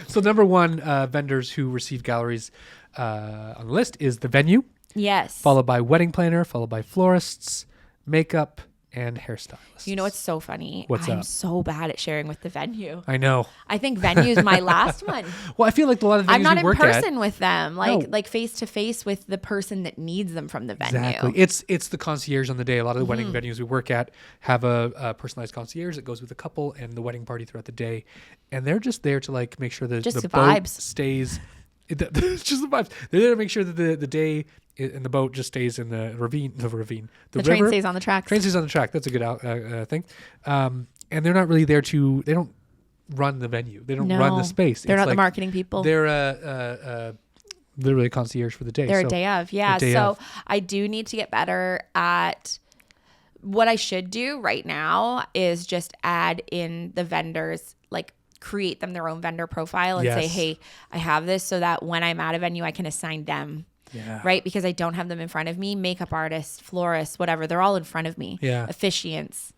so number one vendors who receive galleries on the list is the venue. Yes. Followed by wedding planner, followed by florists, makeup, and hairstylists. You know what's so funny? I'm so bad at sharing with the venue. I know. I think venue is my last one. Well, I feel like a lot of venues I'm not we work in person at, with them, like face to face with the person that needs them from the venue. Exactly. It's the concierge on the day. A lot of the wedding venues we work at have a personalized concierge that goes with the couple and the wedding party throughout the day, and they're just there to like make sure that the boat vibes stays. It's just the vibes. They're there to make sure that the day and the boat just stays in the ravine. The train river stays on the track. Train stays on the track. That's a good thing. And they're not really there to. They don't run the venue. They don't run the space. They're not the marketing people. They're literally a concierge for the day. They're a day of. Yeah. So I do need to get better at. What I should do right now is just add in the vendors, like create them their own vendor profile and say, hey, I have this so that when I'm at a venue, I can assign them. Yeah. Right? Because I don't have them in front of me. Makeup artists, florists, whatever. They're all in front of me. Yeah. Officiants.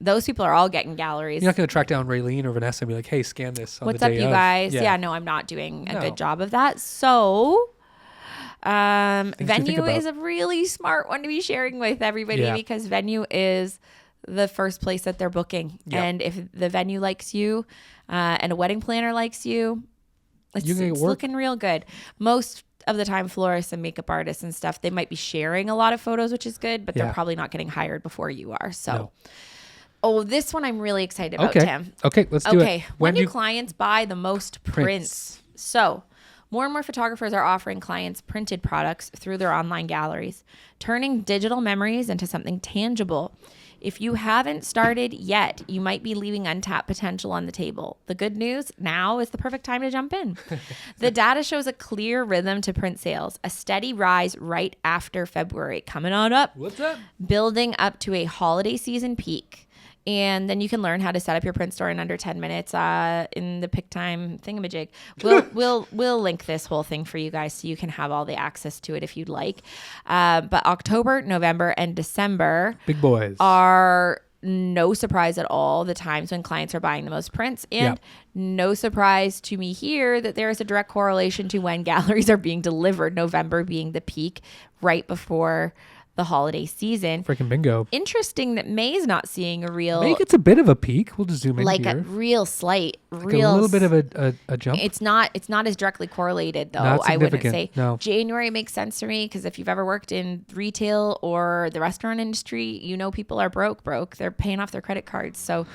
Those people are all getting galleries. You're not going to track down Raylene or Vanessa and be like, hey, scan this on What's the up, day you of. guys? Yeah, no, I'm not doing a good job of that. So venue is a really smart one to be sharing with everybody because venue is the first place that they're booking. Yep. And if the venue likes you and a wedding planner likes you, it's looking real good. Most of the time, florists and makeup artists and stuff, they might be sharing a lot of photos, which is good, but they're probably not getting hired before you are. So, this one I'm really excited about, Tim. Okay, let's do it. Okay, when do clients buy the most prints? So, more and more photographers are offering clients printed products through their online galleries, turning digital memories into something tangible. If you haven't started yet, you might be leaving untapped potential on the table. The good news, now is the perfect time to jump in. The data shows a clear rhythm to print sales, a steady rise right after February, coming on up. What's up? Building up to a holiday season peak. And then you can learn how to set up your print store in under 10 minutes in the Pic-Time thingamajig. We'll link this whole thing for you guys so you can have all the access to it if you'd like. But October, November, and December big boys are no surprise at all the times when clients are buying the most prints. And no surprise to me here that there is a direct correlation to when galleries are being delivered, November being the peak right before the holiday season. Freaking bingo. Interesting that May is not seeing a real... May gets a bit of a peak. We'll just zoom in like here. A real slight, a little bit of a jump. It's not as directly correlated though. Not I wouldn't say. No. January makes sense for me because if you've ever worked in retail or the restaurant industry, you know people are broke. They're paying off their credit cards. So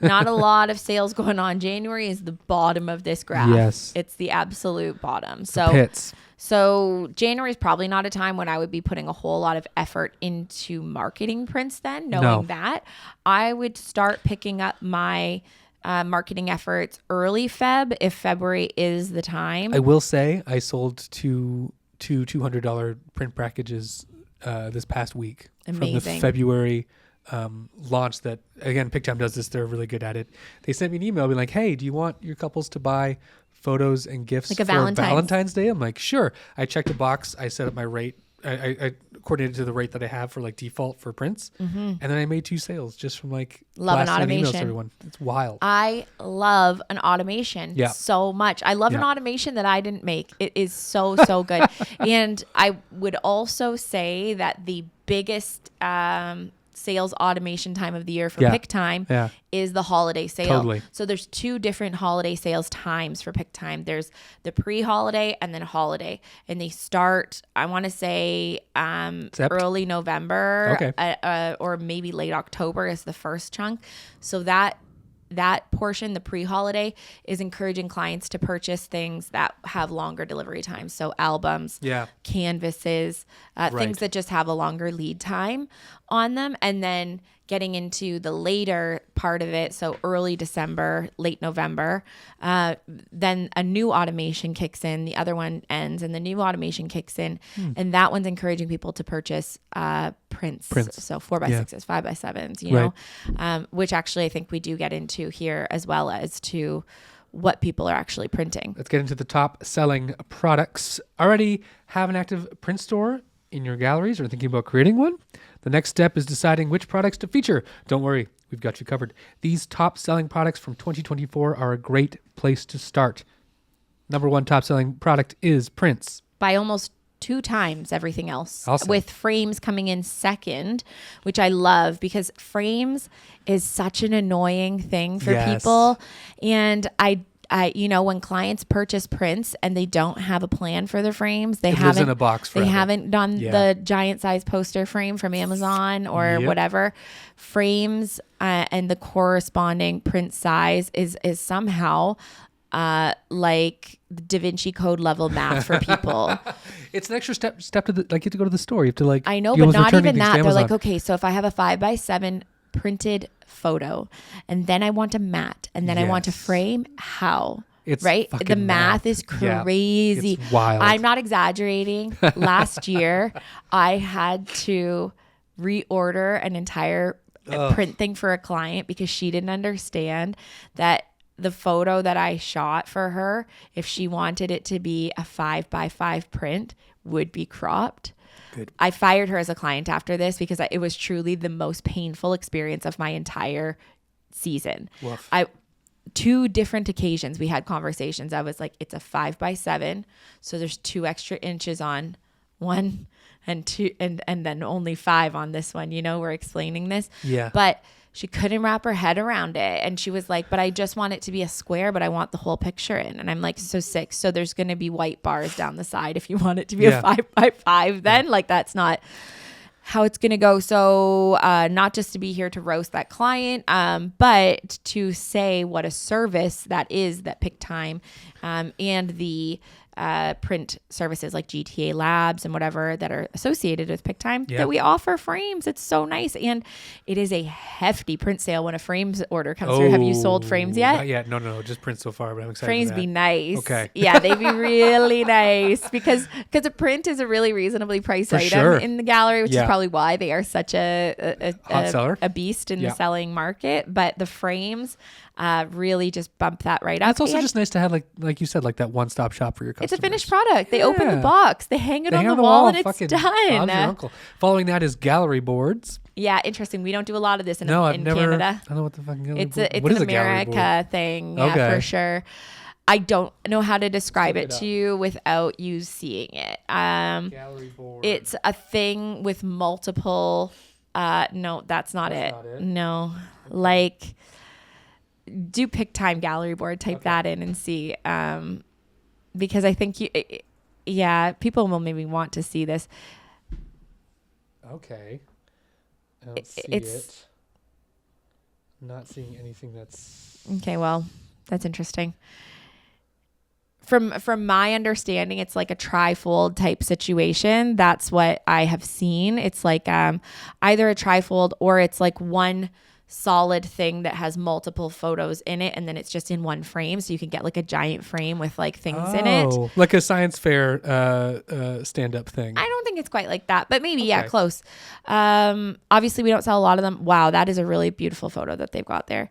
not a lot of sales going on. January is the bottom of this graph. Yes. It's the absolute bottom. The pits. So January is probably not a time when I would be putting a whole lot of effort into marketing prints then, knowing that. I would start picking up my marketing efforts early Feb if February is the time. I will say I sold two $200 print packages this past week. Amazing. From the February launch that, again, Pic-Time does this. They're really good at it. They sent me an email being like, hey, do you want your couples to buy photos and gifts like a for Valentine's Day? I'm like, sure. I checked a box. I set up my rate. I coordinated to the rate that I have for like default for prints. Mm-hmm. And then I made 2 sales just from like love an automation. Emails to everyone. It's wild. I love an automation so much. I love an automation that I didn't make. It is so good. And I would also say that the biggest sales automation time of the year for Pic-Time is the holiday sale. Totally. So there's 2 different holiday sales times for Pic-Time. There's the pre-holiday and then holiday. And they start, I want to say early November or maybe late October is the first chunk. So that portion, the pre-holiday, is encouraging clients to purchase things that have longer delivery times. So albums, canvases, things that just have a longer lead time on them. And then getting into the later part of it, so early December, late November, then a new automation kicks in, the other one ends, and the new automation kicks in, and that one's encouraging people to purchase prints. So 4x6s, 5x7s, you know, which actually I think we do get into here, as well as to what people are actually printing. Let's get into the top selling products. Already have an active print store in your galleries or thinking about creating one? The next step is deciding which products to feature. Don't worry, we've got you covered. These top selling products from 2024 are a great place to start. Number one top selling product is prints. By almost 2 times everything else. Awesome. With frames coming in second, which I love because frames is such an annoying thing for people. And I you know, when clients purchase prints and they don't have a plan for their frames, they lives in a box forever. They haven't done the giant size poster frame from Amazon or whatever. Frames and the corresponding print size is somehow like Da Vinci Code level math for people. It's an extra step to the, like, you have to go to the store. You have to, like, I know, but not even that. They're like, okay, so if I have a 5x7 printed photo and then I want a matte and then I want a frame, how? It's right? The math is crazy. Yeah, it's wild. I'm not exaggerating. Last year, I had to reorder an entire print thing for a client because she didn't understand that the photo that I shot for her, if she wanted it to be a 5x5 print, would be cropped. Good. I fired her as a client after this because it was truly the most painful experience of my entire season. Woof. 2 different occasions we had conversations. I was like, it's a 5x7, so there's 2 extra inches on one and 2 and then only 5 on this one. You know, we're explaining this. Yeah. But she couldn't wrap her head around it. And she was like, but I just want it to be a square, but I want the whole picture in. And I'm like, so 6. So there's going to be white bars down the side if you want it to be a 5x5 then. Like, that's not how it's going to go. So not just to be here to roast that client, but to say what a service that is, that Pic-Time and the print services like GTA Labs and whatever that are associated with Pic-Time, that we offer frames. It's so nice. And it is a hefty print sale when a frames order comes through. Have you sold frames yet? Not yet. No, just print so far, but I'm excited. Frames be nice. Okay. Yeah, they'd be really nice because a print is a really reasonably priced item in the gallery, which is probably why they are such a hot seller, a beast in the selling market. But the frames really just bump that right up. It's also just nice to have, like you said, like that one-stop shop for your customers. It's a finished product. They open the box, they hang it on the wall, and it's done. Uncle. Following that is gallery boards. Yeah, interesting. We don't do a lot of this in Canada. I don't know what the fucking gallery board. It's an America thing, for sure. I don't know how to describe it to you without you seeing it. Gallery board. It's a thing with multiple. No, that's not it. No, like, do Pic-Time gallery board. Type that in and see. Because I think people will maybe want to see this. Okay. I don't see it. Not seeing anything that's... Okay, well, that's interesting. From my understanding, it's like a trifold type situation. That's what I have seen. It's like either a trifold or it's like one solid thing that has multiple photos in it, and then it's just in one frame, so you can get like a giant frame with like things in it, like a science fair stand-up thing. I don't think it's quite like that, but maybe close. Obviously we don't sell a lot of them. Wow, that is a really beautiful photo that they've got there.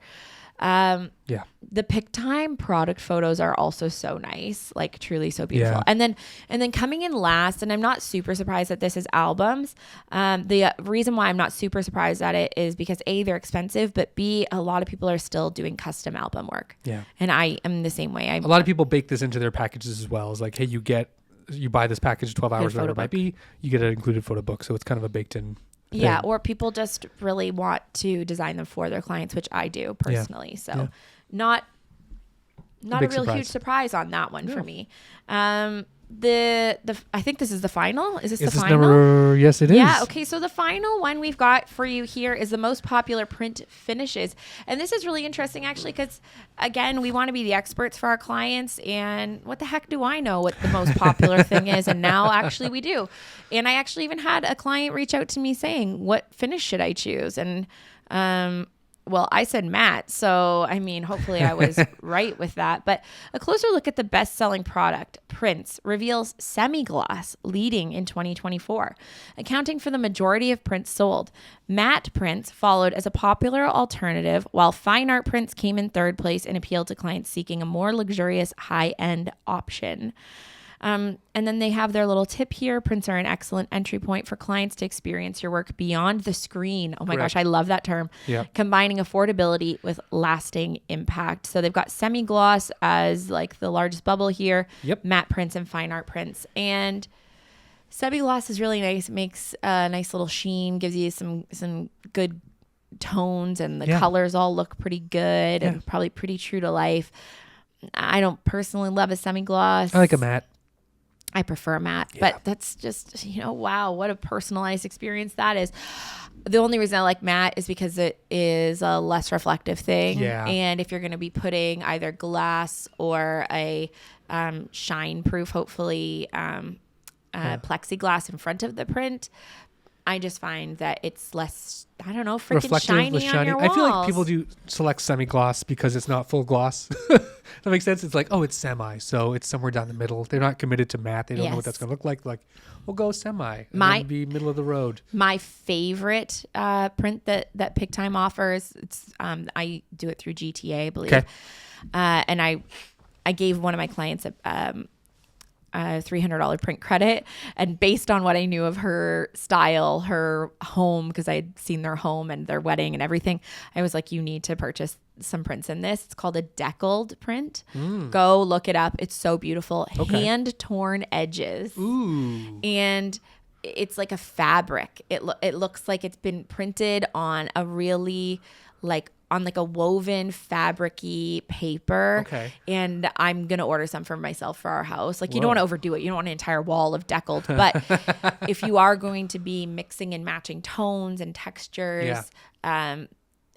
The Pic-Time product photos are also so nice, like truly so beautiful. And then coming in last, and I'm not super surprised that this is albums. The reason why I'm not super surprised at it is because A, they're expensive, but B, a lot of people are still doing custom album work. Yeah. And I am the same way. A lot of people bake this into their packages as well. It's like, hey, you buy this package 12 hours, whatever it might be, you get an included photo book. So it's kind of a baked in thing. Yeah, or people just really want to design them for their clients, which I do personally. So not a real huge surprise on that one for me. I think this is the final. Is this the final? Yes, it is. Yeah. Okay. So the final one we've got for you here is the most popular print finishes, and this is really interesting actually because again we want to be the experts for our clients. And what the heck do I know what the most popular thing is? And now actually we do. And I actually even had a client reach out to me saying, "What finish should I choose?" And Well, I said matte, so I mean, hopefully I was right with that. But a closer look at the best-selling product, prints, reveals semi-gloss leading in 2024, accounting for the majority of prints sold. Matte prints followed as a popular alternative, while fine art prints came in third place and appealed to clients seeking a more luxurious, high-end option. And then they have their little tip here. Prints are an excellent entry point for clients to experience your work beyond the screen. Oh my gosh, I love that term. Yep. Combining affordability with lasting impact. So they've got semi-gloss as like the largest bubble here. Yep. Matte prints and fine art prints. And semi-gloss is really nice. It makes a nice little sheen, gives you some good tones, and the colors all look pretty good and probably pretty true to life. I don't personally love a semi-gloss. I like a matte. I prefer matte, but that's just, wow, what a personalized experience that is. The only reason I like matte is because it is a less reflective thing. Yeah. And if you're going to be putting either glass or a shine proof, hopefully plexiglass in front of the print, I just find that it's less, I don't know, freaking Reflective, shiny on your walls. I feel like people do select semi-gloss because it's not full gloss. That makes sense. It's like, oh, it's semi, so it's somewhere down the middle. They're not committed to matte. They don't know what that's going to look like. Like, we'll go semi and then be middle of the road. My favorite print that Pic-Time offers, it's I do it through GTA, I believe. Okay. And I gave one of my clients a $300 print credit, and based on what I knew of her style, her home, because I had seen their home and their wedding and everything, I was like, you need to purchase some prints in this. It's called a deckled print. Go look it up. It's so beautiful. Okay. Hand torn edges. Ooh. And it's like a fabric. It looks like it's been printed on a really on a woven fabric-y paper. Okay. And I'm going to order some for myself for our house. Like, you don't want to overdo it. You don't want an entire wall of deckled. But if you are going to be mixing and matching tones and textures,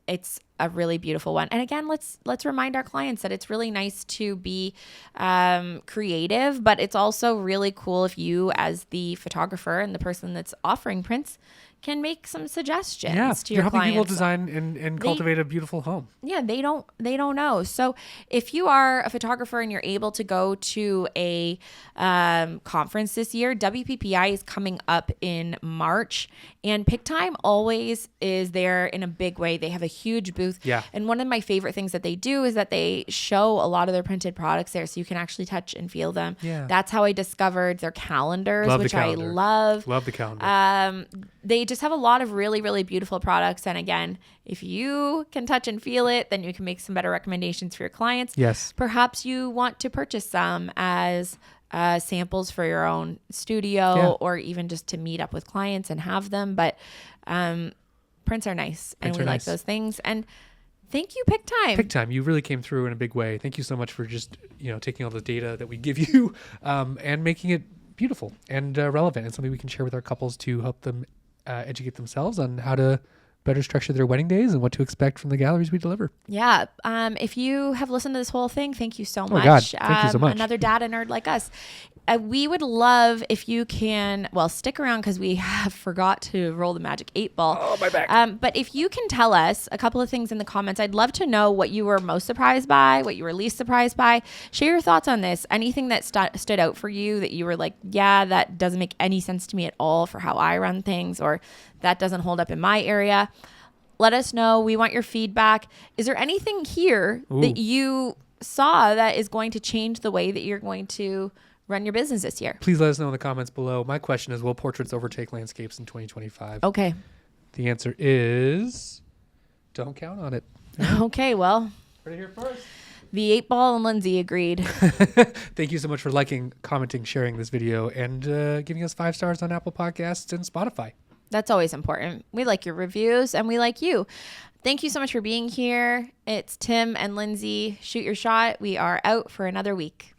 it's a really beautiful one. And again, let's remind our clients that it's really nice to be creative, but it's also really cool if you, as the photographer and the person that's offering prints, can make some suggestions to your clients. You're helping people design and cultivate a beautiful home. Yeah, they don't know. So if you are a photographer and you're able to go to a conference this year, WPPI is coming up in March, and Pic-Time always is there in a big way. They have a huge booth. Yeah. And one of my favorite things that they do is that they show a lot of their printed products there, so you can actually touch and feel them. Yeah. That's how I discovered their calendars, Love the which calendar. I love. Love the calendar. They just have a lot of really, really beautiful products. And again, if you can touch and feel it, then you can make some better recommendations for your clients. Yes. Perhaps you want to purchase some as samples for your own studio or even just to meet up with clients and have them. But prints are nice, and we like those things. And thank you, Pic-Time. Pic-Time, you really came through in a big way. Thank you so much for just taking all the data that we give you and making it beautiful and relevant, and something we can share with our couples to help them educate themselves on how to better structure their wedding days and what to expect from the galleries we deliver. Yeah. If you have listened to this whole thing, thank you so much. Oh God, thank you so much. Another data nerd like us. We would love if you can, stick around because we have forgot to roll the magic 8 ball. Oh, my back. But if you can tell us a couple of things in the comments, I'd love to know what you were most surprised by, what you were least surprised by. Share your thoughts on this. Anything that stood out for you that you were like, yeah, that doesn't make any sense to me at all for how I run things, or that doesn't hold up in my area. Let us know. We want your feedback. Is there anything here that you saw that is going to change the way that you're going to run your business this year? Please let us know in the comments below. My question is, will portraits overtake landscapes in 2025? Okay. The answer is, don't count on it. Okay, well. Right here first. The 8 ball and Lindsay agreed. Thank you so much for liking, commenting, sharing this video, and giving us 5 stars on Apple Podcasts and Spotify. That's always important. We like your reviews, and we like you. Thank you so much for being here. It's Tim and Lindsay. Shoot your shot. We are out for another week.